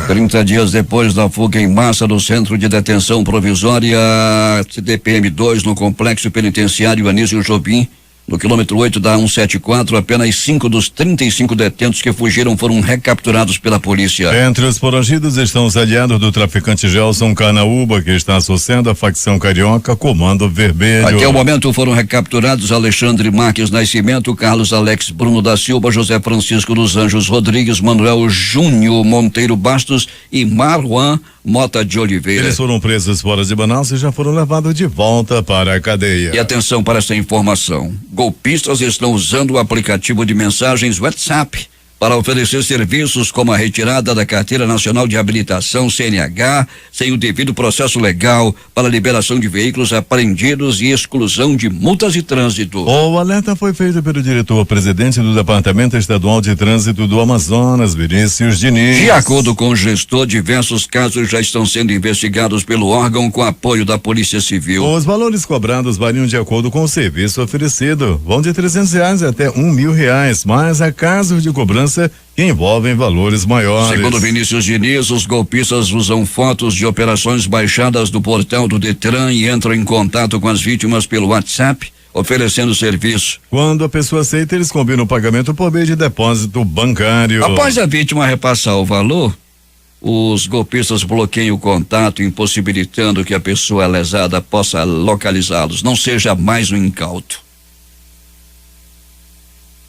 30 dias depois da fuga em massa do Centro de Detenção Provisória CDPM-2 no Complexo Penitenciário Anísio Jobim, No quilômetro 8 da 174, apenas 5 dos 35 detentos que fugiram foram recapturados pela polícia. Entre os foragidos estão os aliados do traficante Gelson Canaúba, que está associado à facção carioca Comando Vermelho. Até o momento foram recapturados Alexandre Marques Nascimento, Carlos Alex Bruno da Silva, José Francisco dos Anjos Rodrigues, Manuel Júnior Monteiro Bastos e Marwan Mota de Oliveira. Eles foram presos fora de Manaus e já foram levados de volta para a cadeia. E atenção para essa informação: golpistas estão usando o aplicativo de mensagens WhatsApp para oferecer serviços como a retirada da Carteira Nacional de Habilitação, CNH, sem o devido processo legal, para liberação de veículos apreendidos e exclusão de multas de trânsito. O alerta foi feito pelo diretor-presidente do Departamento Estadual de Trânsito do Amazonas, Vinícius Diniz. De acordo com o gestor, diversos casos já estão sendo investigados pelo órgão com apoio da Polícia Civil. Os valores cobrados variam de acordo com o serviço oferecido. Vão de R$300 até R$1.000, mas há casos de cobrança que envolvem valores maiores. Segundo Vinícius Diniz, os golpistas usam fotos de operações baixadas do portal do Detran e entram em contato com as vítimas pelo WhatsApp, oferecendo serviço. Quando a pessoa aceita, eles combinam o pagamento por meio de depósito bancário. Após a vítima repassar o valor, os golpistas bloqueiam o contato, impossibilitando que a pessoa lesada possa localizá-los, não seja mais um incauto.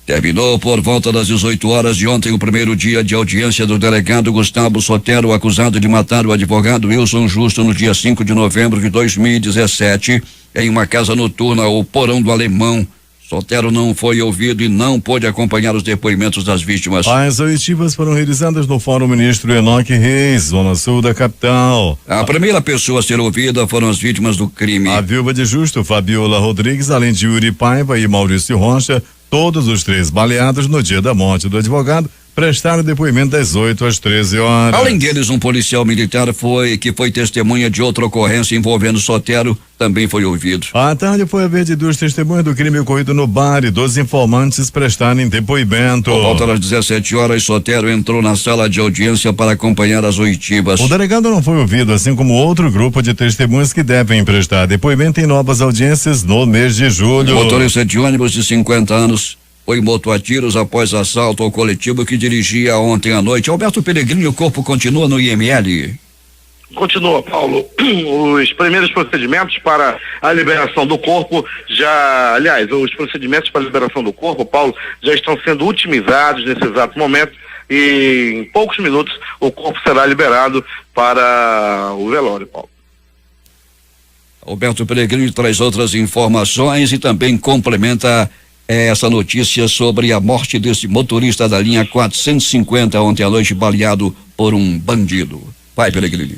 Terminou por volta das 18 horas de ontem o primeiro dia de audiência do delegado Gustavo Sotero, acusado de matar o advogado Wilson Justo no dia 5 de novembro de 2017, em uma casa noturna, o Porão do Alemão. Sotero não foi ouvido e não pôde acompanhar os depoimentos das vítimas. As oitivas foram realizadas no Fórum Ministro Enoque Reis, zona sul da capital. A primeira pessoa a ser ouvida foram as vítimas do crime. A viúva de Justo, Fabiola Rodrigues, além de Yuri Paiva e Maurício Rocha, todos os três baleados no dia da morte do advogado, prestaram depoimento das 8 às 13 horas. Além deles, um policial militar que foi testemunha de outra ocorrência envolvendo Sotero, também foi ouvido. À tarde foi a vez de 2 testemunhas do crime ocorrido no bar e 2 informantes prestarem depoimento. Por volta das 17 horas, Sotero entrou na sala de audiência para acompanhar as oitivas. O delegado não foi ouvido, assim como outro grupo de testemunhas que devem prestar depoimento em novas audiências no mês de julho. O motorista de ônibus de 50 anos foi morto a tiros após assalto ao coletivo que dirigia ontem à noite. Alberto Peregrini, o corpo continua no IML? Continua, Paulo. Os primeiros procedimentos para a liberação do corpo os procedimentos para a liberação do corpo, Paulo, já estão sendo otimizados nesse exato momento e em poucos minutos o corpo será liberado para o velório, Paulo. Alberto Peregrini traz outras informações e também complementa essa notícia sobre a morte desse motorista da linha 450 ontem à noite, baleado por um bandido. Vai, Peregrini.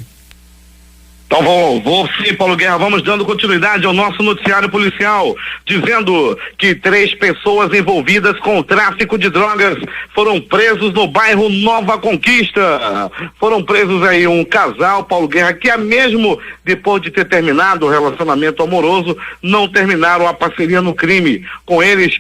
Então vou sim, Paulo Guerra, vamos dando continuidade ao nosso noticiário policial, dizendo que 3 pessoas envolvidas com o tráfico de drogas foram presos no bairro Nova Conquista. Foram presos aí um casal, Paulo Guerra, que mesmo depois de ter terminado o relacionamento amoroso, não terminaram a parceria no crime. Com eles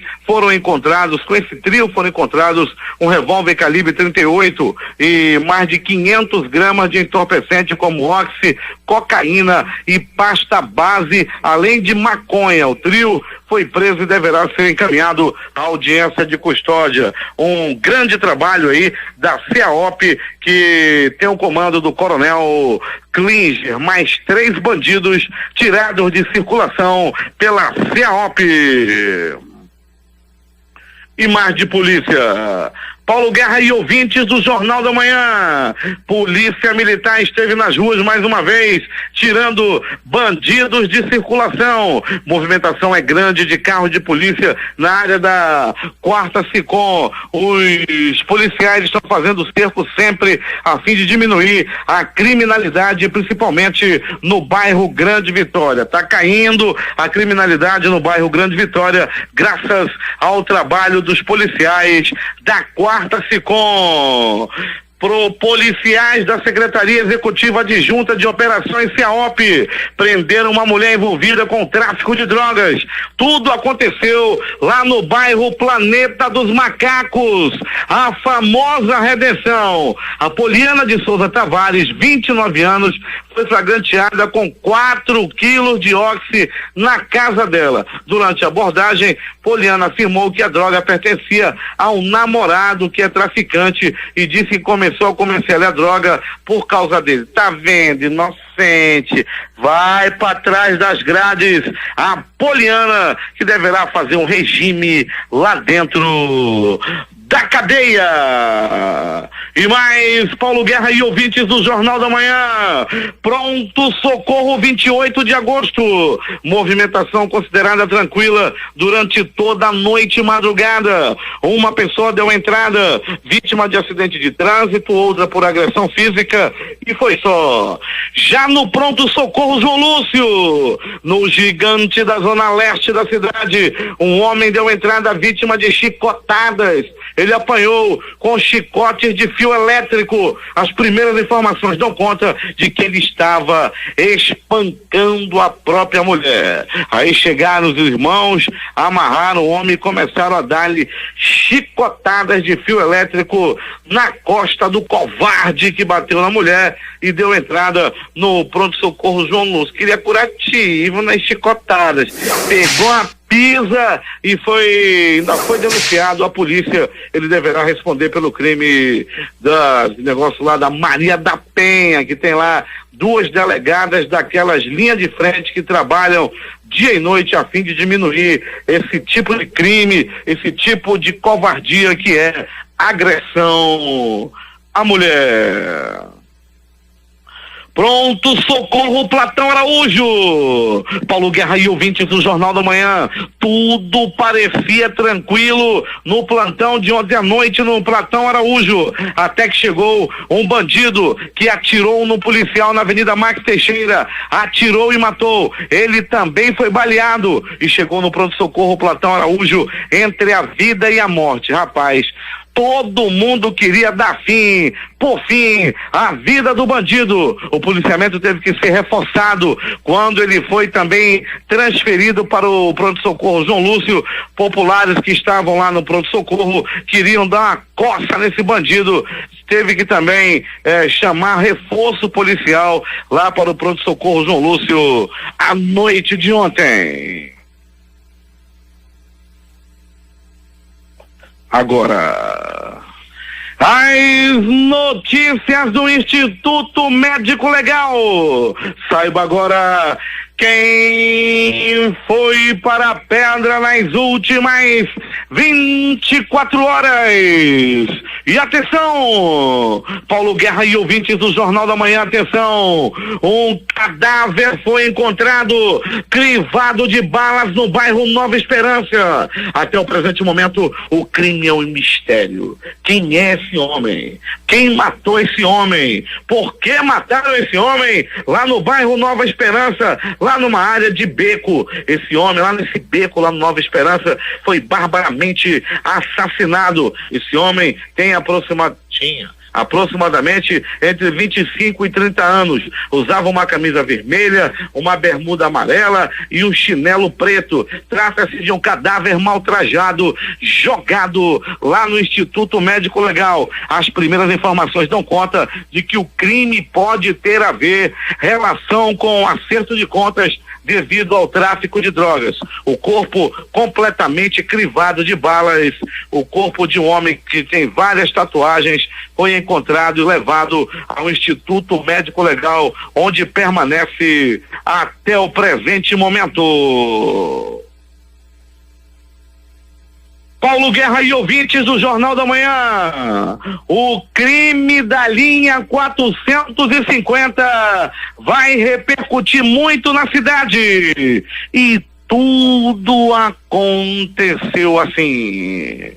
com esse trio foram encontrados um revólver calibre 38 e mais de 500 gramas de entorpecente como oxi, cocaína e pasta base, além de maconha. O trio foi preso e deverá ser encaminhado à audiência de custódia. Um grande trabalho aí da CEAOP, que tem o comando do coronel Klinger, mais 3 bandidos tirados de circulação pela CEAOP. E mais de polícia. Paulo Guerra e ouvintes do Jornal da Manhã. Polícia Militar esteve nas ruas mais uma vez, tirando bandidos de circulação. Movimentação é grande de carros de polícia na área da 4ª SICOM. Os policiais estão fazendo cerco sempre a fim de diminuir a criminalidade, principalmente no bairro Grande Vitória. Está caindo a criminalidade no bairro Grande Vitória, graças ao trabalho dos policiais da 4ª SICOM. Policiais da Secretaria Executiva Adjunta de Operações CEAOP prenderam uma mulher envolvida com tráfico de drogas. Tudo aconteceu lá no bairro Planeta dos Macacos, a famosa Redenção. A Poliana de Souza Tavares, 29 anos, foi flagranteada com 4 quilos de oxi na casa dela. Durante a abordagem, Poliana afirmou que a droga pertencia a um namorado que é traficante e disse que começou a comercializar a droga por causa dele. Tá vendo, inocente? Vai para trás das grades a Poliana, que deverá fazer um regime lá dentro da cadeia. E mais, Paulo Guerra e ouvintes do Jornal da Manhã. Pronto socorro 28 de agosto. Movimentação considerada tranquila durante toda a noite e madrugada. Uma pessoa deu entrada, vítima de acidente de trânsito, outra por agressão física, e foi só. Já no pronto socorro João Lúcio, no gigante da zona leste da cidade, um homem deu entrada vítima de chicotadas. Ele apanhou com chicotes de fio elétrico. As primeiras informações dão conta de que ele estava espancando a própria mulher. Aí chegaram os irmãos, amarraram o homem e começaram a dar-lhe chicotadas de fio elétrico na costa do covarde que bateu na mulher e deu entrada no pronto-socorro João Lúcio. Queria curativo nas chicotadas. Pegou a pisa e ainda foi denunciado à polícia. Ele deverá responder pelo crime negócio lá da Maria da Penha, que tem lá 2 delegadas daquelas linhas de frente que trabalham dia e noite a fim de diminuir esse tipo de crime, esse tipo de covardia que é agressão à mulher. Pronto socorro Platão Araújo. Paulo Guerra e ouvintes do Jornal da Manhã, tudo parecia tranquilo no plantão de ontem à noite no Platão Araújo, até que chegou um bandido que atirou no policial na Avenida Max Teixeira, atirou e matou. Ele também foi baleado e chegou no pronto socorro Platão Araújo entre a vida e a morte. Rapaz, todo mundo queria dar por fim, à vida do bandido. O policiamento teve que ser reforçado quando ele foi também transferido para o pronto-socorro João Lúcio. Populares que estavam lá no pronto-socorro queriam dar uma coça nesse bandido. Teve que também chamar reforço policial lá para o pronto-socorro João Lúcio à noite de ontem. Agora, as notícias do Instituto Médico Legal. Saiba agora quem foi para a pedra nas últimas 24 horas. E atenção, Paulo Guerra e ouvintes do Jornal da Manhã, atenção, um cadáver foi encontrado crivado de balas no bairro Nova Esperança. Até o presente momento, o crime é um mistério. Quem é esse homem? Quem matou esse homem? Por que mataram esse homem lá no bairro Nova Esperança, lá numa área de beco? Esse homem lá nesse beco, lá no Nova Esperança, foi barbaramente assassinado. Esse homem tem aproximadamente entre 25 e 30 anos. Usava uma camisa vermelha, uma bermuda amarela e um chinelo preto. Trata-se de um cadáver maltrajado, jogado lá no Instituto Médico Legal. As primeiras informações dão conta de que o crime pode ter a ver relação com acerto de contas devido ao tráfico de drogas. O corpo completamente crivado de balas, o corpo de um homem que tem várias tatuagens, foi encontrado e levado ao Instituto Médico Legal, onde permanece até o presente momento. Paulo Guerra e ouvintes do Jornal da Manhã, o crime da linha 450 vai repercutir muito na cidade. E tudo aconteceu assim.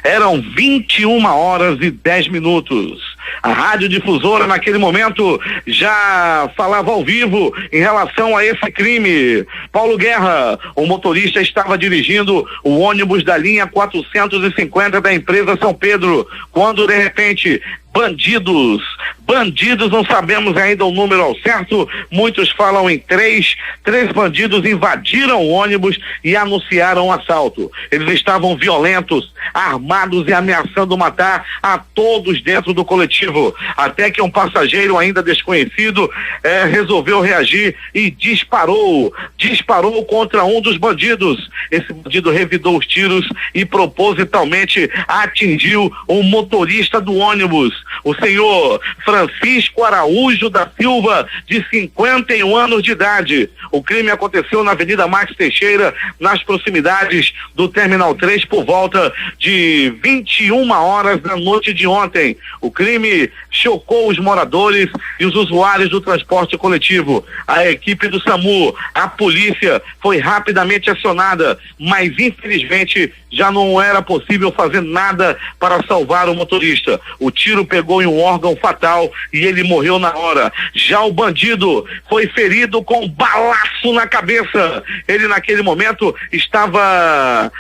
Eram 21h10. A Rádio Difusora naquele momento já falava ao vivo em relação a esse crime. Paulo Guerra, o motorista estava dirigindo o ônibus da linha 450 da empresa São Pedro, quando de repente bandidos, não sabemos ainda o número ao certo, muitos falam em três bandidos invadiram o ônibus e anunciaram um assalto. Eles estavam violentos, armados e ameaçando matar a todos dentro do coletivo coletivo, até que um passageiro ainda desconhecido resolveu reagir e disparou contra um dos bandidos. Esse bandido revidou os tiros e propositalmente atingiu o motorista do ônibus, o senhor Francisco Araújo da Silva, de 51 anos de idade. O crime aconteceu na Avenida Max Teixeira, nas proximidades do Terminal 3, por volta de 21 horas da noite de ontem. O crime chocou os moradores e os usuários do transporte coletivo. A equipe do SAMU, a polícia foi rapidamente acionada, mas infelizmente já não era possível fazer nada para salvar o motorista. O tiro pegou em um órgão fatal e ele morreu na hora. Já o bandido foi ferido com um balaço na cabeça. Ele naquele momento estava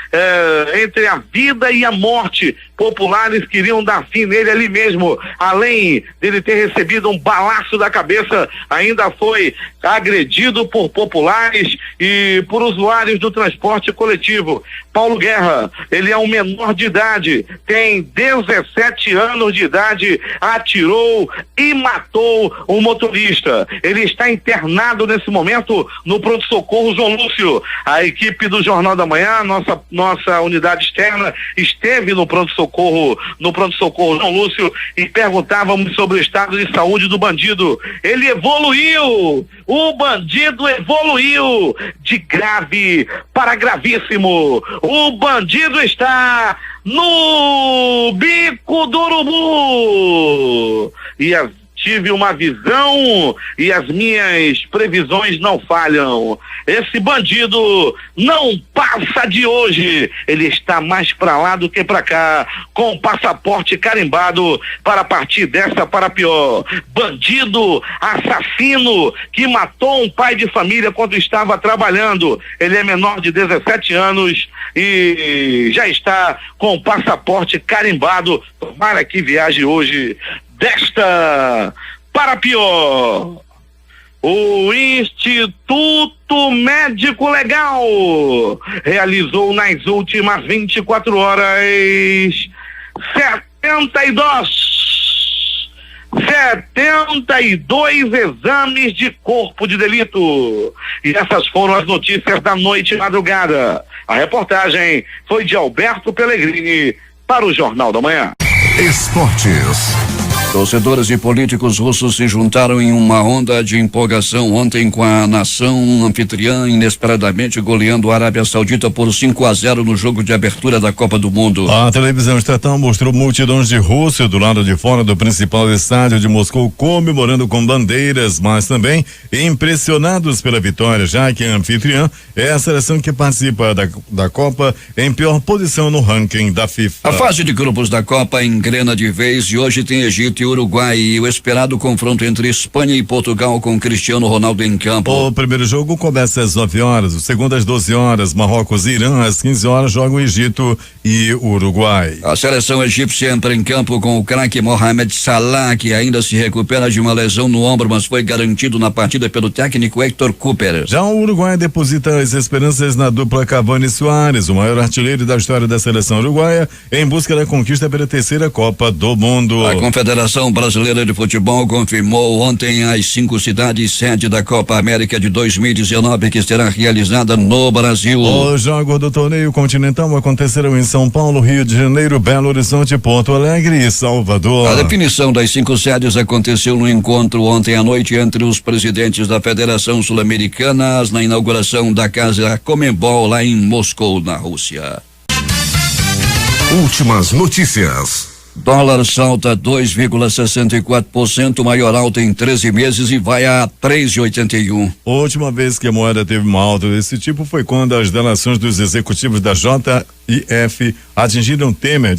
entre a vida e a morte. Populares queriam dar fim nele ali mesmo. Além dele ter recebido um balaço da cabeça, ainda foi agredido por populares e por usuários do transporte coletivo. Paulo Guerra, ele é um menor de idade, tem 17 anos de idade, atirou e matou o motorista. Ele está internado nesse momento no pronto-socorro João Lúcio. A equipe do Jornal da Manhã, nossa unidade externa, esteve no pronto-socorro João Lúcio e perguntávamos sobre o estado de saúde do bandido. Ele evoluiu! O bandido evoluiu de grave para gravíssimo. O bandido está no bico do urubu. Tive uma visão e as minhas previsões não falham. Esse bandido não passa de hoje. Ele está mais para lá do que para cá, com o passaporte carimbado para partir dessa para pior. Bandido assassino que matou um pai de família quando estava trabalhando. Ele é menor de 17 anos e já está com o passaporte carimbado. Tomara que viaje hoje desta para pior. O Instituto Médico Legal realizou nas últimas 24 horas 72 exames de corpo de delito. E essas foram as notícias da noite e madrugada. A reportagem foi de Alberto Pellegrini para o Jornal da Manhã. Esportes. Torcedores e políticos russos se juntaram em uma onda de empolgação ontem com a nação anfitriã inesperadamente goleando a Arábia Saudita por 5-0 no jogo de abertura da Copa do Mundo. A televisão estatal mostrou multidões de russos do lado de fora do principal estádio de Moscou comemorando com bandeiras, mas também impressionados pela vitória, já que a anfitriã é a seleção que participa da Copa em pior posição no ranking da FIFA. A fase de grupos da Copa engrena de vez e hoje tem Egito e Uruguai e o esperado confronto entre Espanha e Portugal com Cristiano Ronaldo em campo. O primeiro jogo começa às 9 horas, o segundo às 12 horas, Marrocos e Irã às 15 horas jogam Egito e Uruguai. A seleção egípcia entra em campo com o craque Mohamed Salah, que ainda se recupera de uma lesão no ombro, mas foi garantido na partida pelo técnico Héctor Cooper. Já o Uruguai deposita as esperanças na dupla Cavani e Soares, o maior artilheiro da história da seleção uruguaia, em busca da conquista pela terceira Copa do Mundo. A Confederação Brasileira de Futebol confirmou ontem as 5 cidades sede da Copa América de 2019 que será realizada no Brasil. Os jogos do torneio continental acontecerão em São Paulo, Rio de Janeiro, Belo Horizonte, Porto Alegre e Salvador. A definição das 5 sedes aconteceu no encontro ontem à noite entre os presidentes da Federação Sul-Americana na inauguração da Casa Conmebol lá em Moscou, na Rússia. Últimas notícias. Dólar salta 2,64%, maior alta em 13 meses e vai a 3,81. A última vez que a moeda teve uma alta desse tipo foi quando as delações dos executivos da JIF atingiram Temer,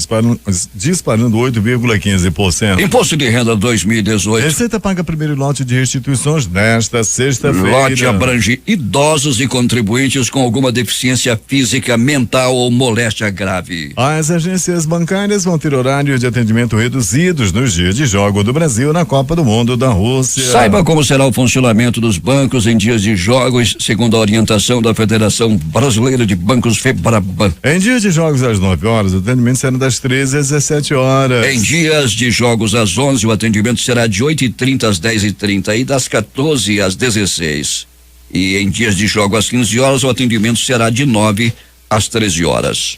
disparando 8,15%. Imposto de renda 2018. Receita paga primeiro lote de restituições nesta sexta-feira. Lote abrange idosos e contribuintes com alguma deficiência física, mental ou moléstia grave. As agências bancárias vão ter horário de de atendimento reduzidos nos dias de jogo do Brasil na Copa do Mundo da Rússia. Saiba como será o funcionamento dos bancos em dias de jogos, segundo a orientação da Federação Brasileira de Bancos, FEBRABAN. Em dias de jogos às 9 horas, o atendimento será das 13 às 17 horas. Em dias de jogos às 11, o atendimento será de 8h30 às 10h30 e das 14 às 16. E em dias de jogo às 15 horas, o atendimento será de 9 às 13 horas.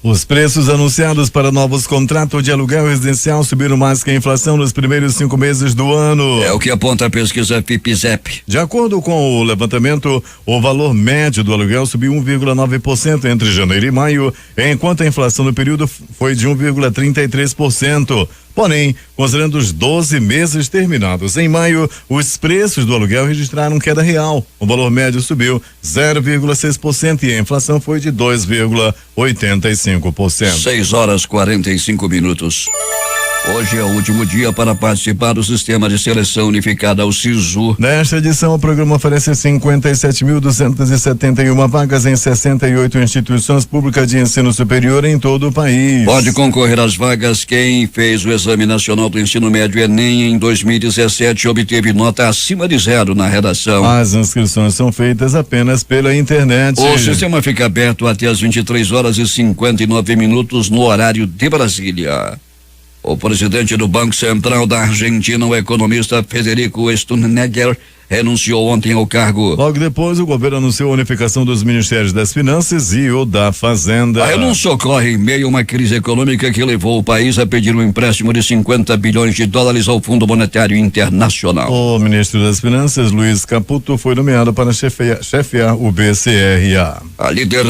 Os preços anunciados para novos contratos de aluguel residencial subiram mais que a inflação nos primeiros 5 meses do ano. É o que aponta a pesquisa FIPESP. De acordo com o levantamento, o valor médio do aluguel subiu 1,9% entre janeiro e maio, enquanto a inflação no período foi de 1,33%. Porém, considerando os 12 meses terminados em maio, os preços do aluguel registraram queda real. O valor médio subiu 0,6% e a inflação foi de 2,85%. 6h45. Hoje é o último dia para participar do Sistema de Seleção Unificada, o SISU. Nesta edição, o programa oferece 57.271 vagas em 68 instituições públicas de ensino superior em todo o país. Pode concorrer às vagas quem fez o Exame Nacional do Ensino Médio Enem em 2017 e obteve nota acima de 0 na redação. As inscrições são feitas apenas pela internet. O sistema fica aberto até às 23h59 no horário de Brasília. O presidente do Banco Central da Argentina, o economista Federico Sturzenegger, renunciou ontem ao cargo. Logo depois, o governo anunciou a unificação dos Ministérios das Finanças e o da Fazenda. A renúncia ocorre em meio a uma crise econômica que levou o país a pedir um empréstimo de 50 bilhões de dólares ao Fundo Monetário Internacional. O ministro das Finanças, Luiz Caputo, foi nomeado para chefiar o BCRA. A líder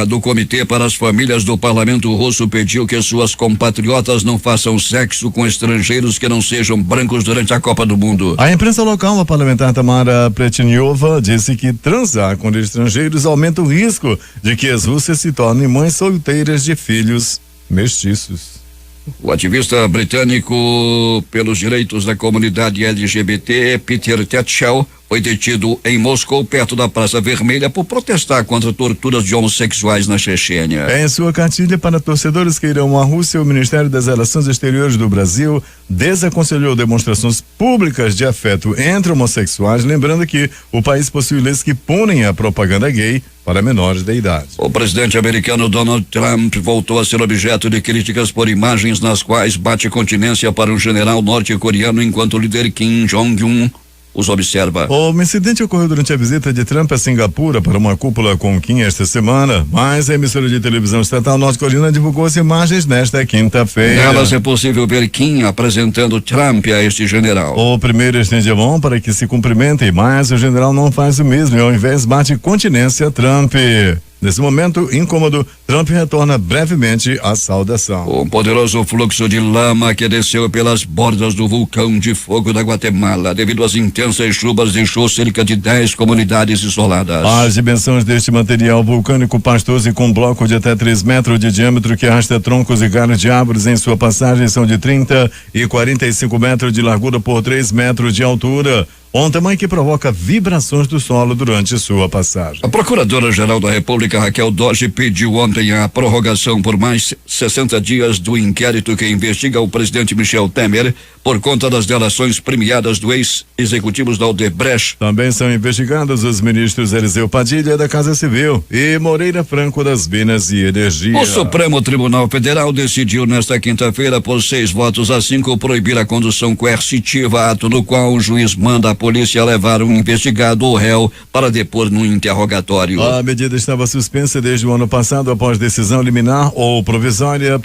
do Comitê para as Famílias do Parlamento Russo pediu que suas compatriotas não façam sexo com estrangeiros que não sejam brancos durante a Copa do Mundo. A imprensa local, a parlamentar Tamara Pretiniova, disse que transar com estrangeiros aumenta o risco de que as russas se tornem mães solteiras de filhos mestiços. O ativista britânico pelos direitos da comunidade LGBT, Peter Tetchell, foi detido em Moscou, perto da Praça Vermelha, por protestar contra torturas de homossexuais na Chechênia. Em sua cartilha para torcedores que irão à Rússia, o Ministério das Relações Exteriores do Brasil desaconselhou demonstrações públicas de afeto entre homossexuais, lembrando que o país possui leis que punem a propaganda gay para menores de idade. O presidente americano Donald Trump voltou a ser objeto de críticas por imagens nas quais bate continência para um general norte-coreano enquanto o líder Kim Jong-un os observa. O incidente ocorreu durante a visita de Trump a Singapura para uma cúpula com Kim esta semana, mas a emissora de televisão estatal norte-coreana divulgou as imagens nesta quinta-feira. Nelas é possível ver Kim apresentando Trump a este general. O primeiro estende a mão para que se cumprimentem, mas o general não faz o mesmo e ao invés bate continência a Trump. Nesse momento incômodo, Trump retorna brevemente à saudação. Um poderoso fluxo de lama que desceu pelas bordas do vulcão de fogo da Guatemala, devido às intensas chuvas, deixou cerca de 10 comunidades isoladas. As dimensões deste material vulcânico pastoso e com um bloco de até 3 metros de diâmetro que arrasta troncos e galhos de árvores em sua passagem são de 30 e 45 metros de largura por 3 metros de altura. Um tamanho que provoca vibrações do solo durante sua passagem. A Procuradora-Geral da República, Raquel Dodge, pediu ontem a prorrogação por mais 60 dias do inquérito que investiga o presidente Michel Temer por conta das delações premiadas do ex-executivos da Odebrecht. Também são investigados os ministros Eliseu Padilha da Casa Civil e Moreira Franco das Minas e Energia. O Supremo Tribunal Federal decidiu nesta quinta-feira, por 6 votos a 5, proibir a condução coercitiva, ato no qual o juiz manda a polícia levar um investigado ou réu para depor no interrogatório. A medida estava suspensa desde o ano passado após decisão liminar ou provisória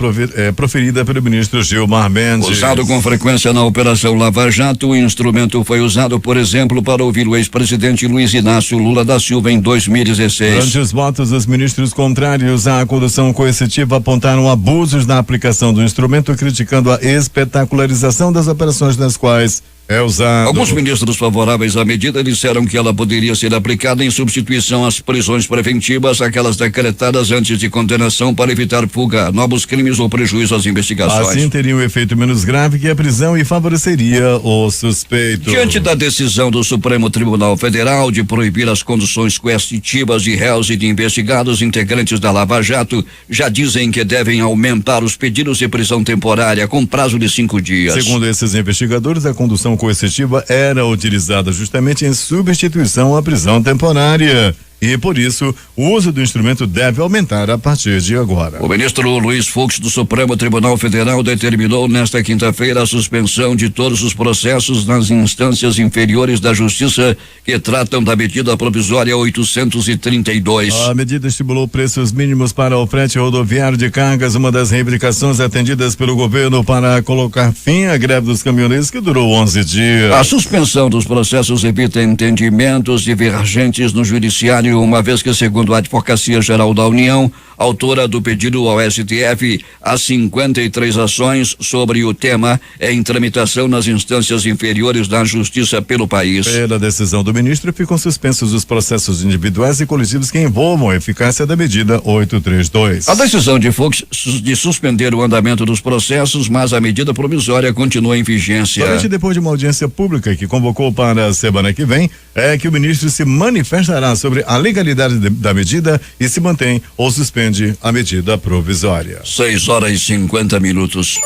proferida pelo ministro Gilmar Mendes. Usado com frequência na Operação Lava Jato, o instrumento foi usado, por exemplo, para ouvir o ex-presidente Luiz Inácio Lula da Silva em 2016. Durante os votos, os ministros contrários à condução coercitiva apontaram abusos na aplicação do instrumento, criticando a espetacularização das operações nas quais é usado. Alguns ministros favoráveis à medida disseram que ela poderia ser aplicada em substituição às prisões preventivas, aquelas decretadas antes de condenação para evitar fuga, novos crimes ou prejuízo às investigações. Assim teria um efeito menos grave que a prisão e favoreceria o suspeito. Diante da decisão do Supremo Tribunal Federal de proibir as conduções coercitivas de réus e de investigados, integrantes da Lava Jato já dizem que devem aumentar os pedidos de prisão temporária com prazo de 5 dias. Segundo esses investigadores, a condução coercitiva era utilizada justamente em substituição à prisão temporária. E, por isso, o uso do instrumento deve aumentar a partir de agora. O ministro Luiz Fux do Supremo Tribunal Federal determinou nesta quinta-feira a suspensão de todos os processos nas instâncias inferiores da Justiça que tratam da medida provisória 832. A medida estimulou preços mínimos para o frete rodoviário de cargas, uma das reivindicações atendidas pelo governo para colocar fim à greve dos caminhoneiros que durou 11 dias. A suspensão dos processos evita entendimentos divergentes no judiciário, uma vez que, segundo a Advocacia Geral da União, autora do pedido ao STF, há 53 ações sobre o tema em tramitação nas instâncias inferiores da Justiça pelo país. Pela decisão do ministro, ficam suspensos os processos individuais e coletivos que envolvam a eficácia da medida 832. A decisão de Fux de suspender o andamento dos processos, mas a medida provisória continua em vigência. Somente depois de uma audiência pública que convocou para a semana que vem, é que o ministro se manifestará sobre a legalidade da medida e se mantém ou suspende a medida provisória. 6h50.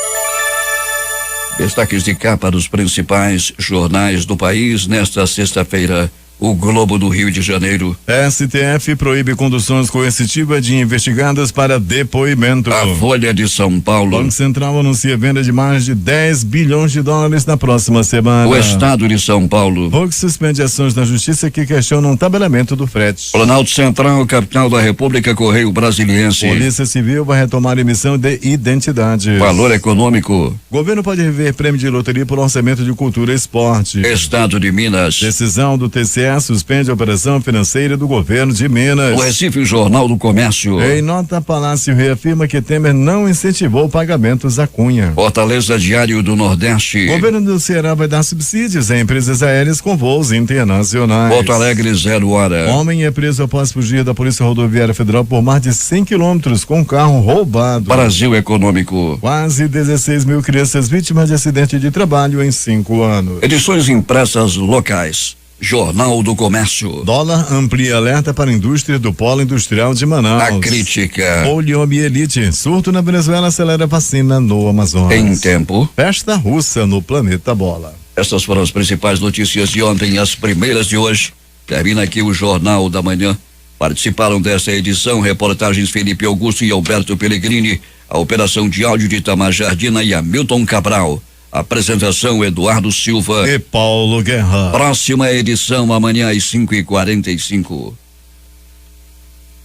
Destaques de capa dos principais jornais do país nesta sexta-feira. O Globo do Rio de Janeiro. STF proíbe conduções coercitivas de investigados para depoimento. A Folha de São Paulo. Banco Central anuncia venda de mais de 10 bilhões de dólares na próxima semana. O Estado de São Paulo. Vox suspende ações na Justiça que questionam o tabelamento do frete. Planalto Central, capital da República, Correio Brasiliense. Polícia Civil vai retomar a emissão de identidade. Valor Econômico. Governo pode rever prêmio de loteria por orçamento de cultura e esporte. Estado de Minas. Decisão do TCE suspende a operação financeira do governo de Minas. O Recife, Jornal do Comércio. Em nota, Palácio reafirma que Temer não incentivou pagamentos à Cunha. Fortaleza, Diário do Nordeste. Governo do Ceará vai dar subsídios a empresas aéreas com voos internacionais. Porto Alegre, 0 hora. Homem é preso após fugir da Polícia Rodoviária Federal por mais de 100 quilômetros com carro roubado. Brasil Econômico. Quase 16 mil crianças vítimas de acidente de trabalho em 5 anos. Edições impressas locais. Jornal do Comércio. Dólar amplia alerta para a indústria do polo industrial de Manaus. A crítica. Poliomielite. Surto na Venezuela acelera vacina no Amazonas. Em tempo. Festa russa no Planeta Bola. Essas foram as principais notícias de ontem, as primeiras de hoje. Termina aqui o Jornal da Manhã. Participaram dessa edição reportagens Felipe Augusto e Alberto Pellegrini, a operação de áudio de Itamar Jardina e Hamilton Cabral. Apresentação Eduardo Silva e Paulo Guerra. Próxima edição amanhã às 5h45.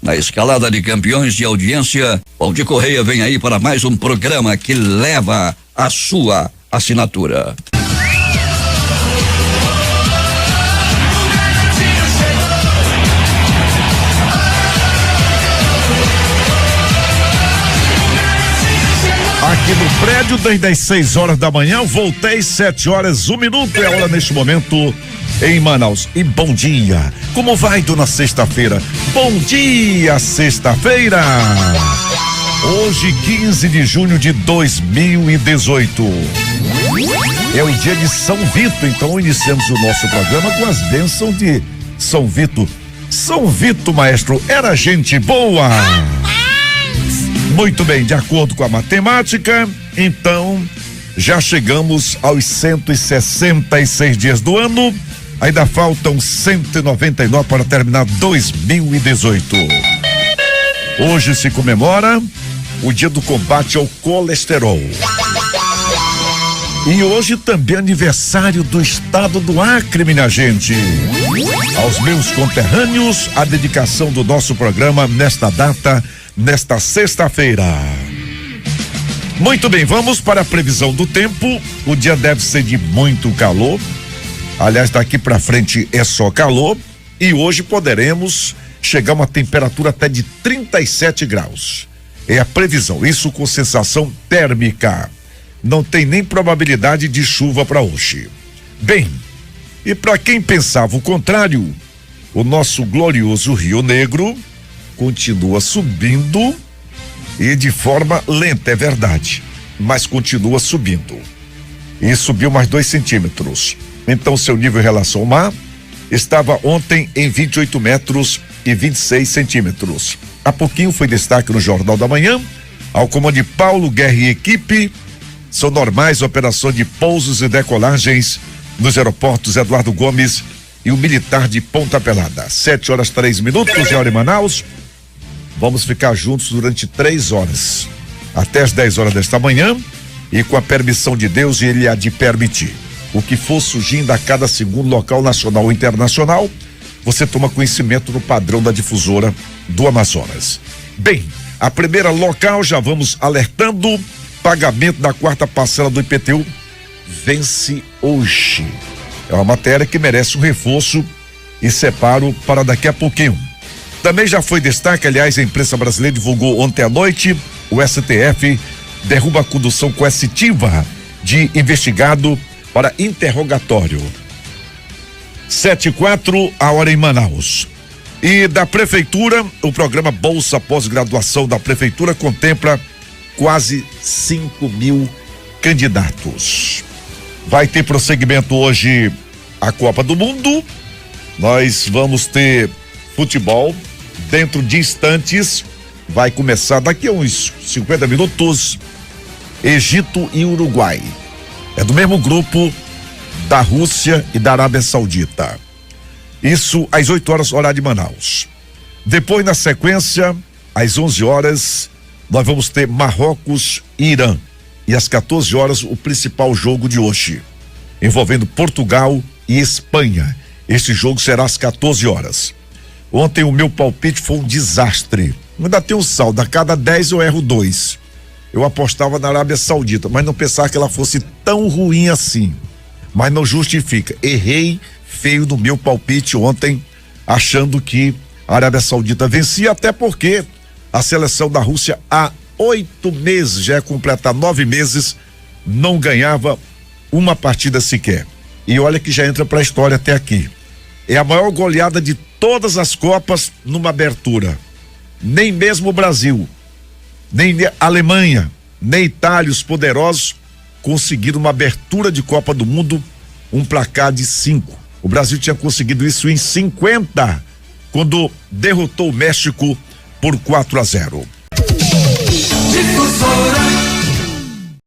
Na escalada de campeões de audiência, Valdir Correia vem aí para mais um programa que leva a sua assinatura. Aqui no prédio, desde as 6 horas da manhã, voltei 7h01. É hora neste momento em Manaus. E bom dia. Como vai, dona Sexta-feira? Bom dia, sexta-feira. Hoje, 15 de junho de 2018. É o dia de São Vito, então iniciamos o nosso programa com as bênçãos de São Vito. São Vito, maestro, era gente boa. Muito bem, de acordo com a matemática, então já chegamos aos 166 dias do ano, ainda faltam 199 para terminar 2018. Hoje se comemora o dia do combate ao colesterol. E hoje também é aniversário do estado do Acre, minha gente. Aos meus conterrâneos, a dedicação do nosso programa nesta data, nesta sexta-feira. Muito bem, vamos para a previsão do tempo. O dia deve ser de muito calor. Aliás, daqui para frente é só calor. E hoje poderemos chegar a uma temperatura até de 37 graus. É a previsão, isso com sensação térmica. Não tem nem probabilidade de chuva para hoje. Bem, e para quem pensava o contrário, o nosso glorioso Rio Negro continua subindo e de forma lenta, é verdade, mas continua subindo. E subiu mais 2 centímetros. Então, seu nível em relação ao mar estava ontem em 28 metros e 26 centímetros. Há pouquinho foi destaque no Jornal da Manhã, ao comando de Paulo Guerra e equipe. São normais operações de pousos e decolagens nos aeroportos Eduardo Gomes e o Militar de Ponta Pelada. 7h03, é hora em Manaus. Vamos ficar juntos durante 3 horas, até as 10 horas desta manhã, e com a permissão de Deus, Ele há de permitir. O que for surgindo a cada segundo, local nacional ou internacional, você toma conhecimento no padrão da difusora do Amazonas. Bem, a primeira local, já vamos alertando, pagamento da 4ª parcela do IPTU vence hoje. É uma matéria que merece um reforço e separo para daqui a pouquinho. Também já foi destaque, aliás, a imprensa brasileira divulgou ontem à noite, o STF derruba a condução coercitiva de investigado para interrogatório. 7h04, a hora em Manaus. E da prefeitura, o programa Bolsa Pós-Graduação da prefeitura contempla quase 5.000 candidatos. Vai ter prosseguimento hoje a Copa do Mundo. Nós vamos ter futebol dentro de instantes. Vai começar daqui a uns 50 minutos. Egito e Uruguai. É do mesmo grupo da Rússia e da Arábia Saudita. Isso às 8 horas, horário de Manaus. Depois, na sequência, às 11 horas, nós vamos ter Marrocos e Irã. E às 14 horas, o principal jogo de hoje, envolvendo Portugal e Espanha. Este jogo será às 14 horas. Ontem o meu palpite foi um desastre. Ainda tem um saldo, a cada 10 eu erro 2. Eu apostava na Arábia Saudita, mas não pensava que ela fosse tão ruim assim. Mas não justifica. Errei feio no meu palpite ontem, achando que a Arábia Saudita vencia, até porque a seleção da Rússia há 8 meses, já é completar 9 meses, não ganhava uma partida sequer. E olha que já entra para a história até aqui. É a maior goleada de todas as Copas numa abertura. Nem mesmo o Brasil, nem a Alemanha, nem Itália, os poderosos, conseguiram uma abertura de Copa do Mundo, um placar de 5. O Brasil tinha conseguido isso em 50, quando derrotou o México por 4-0. Difusora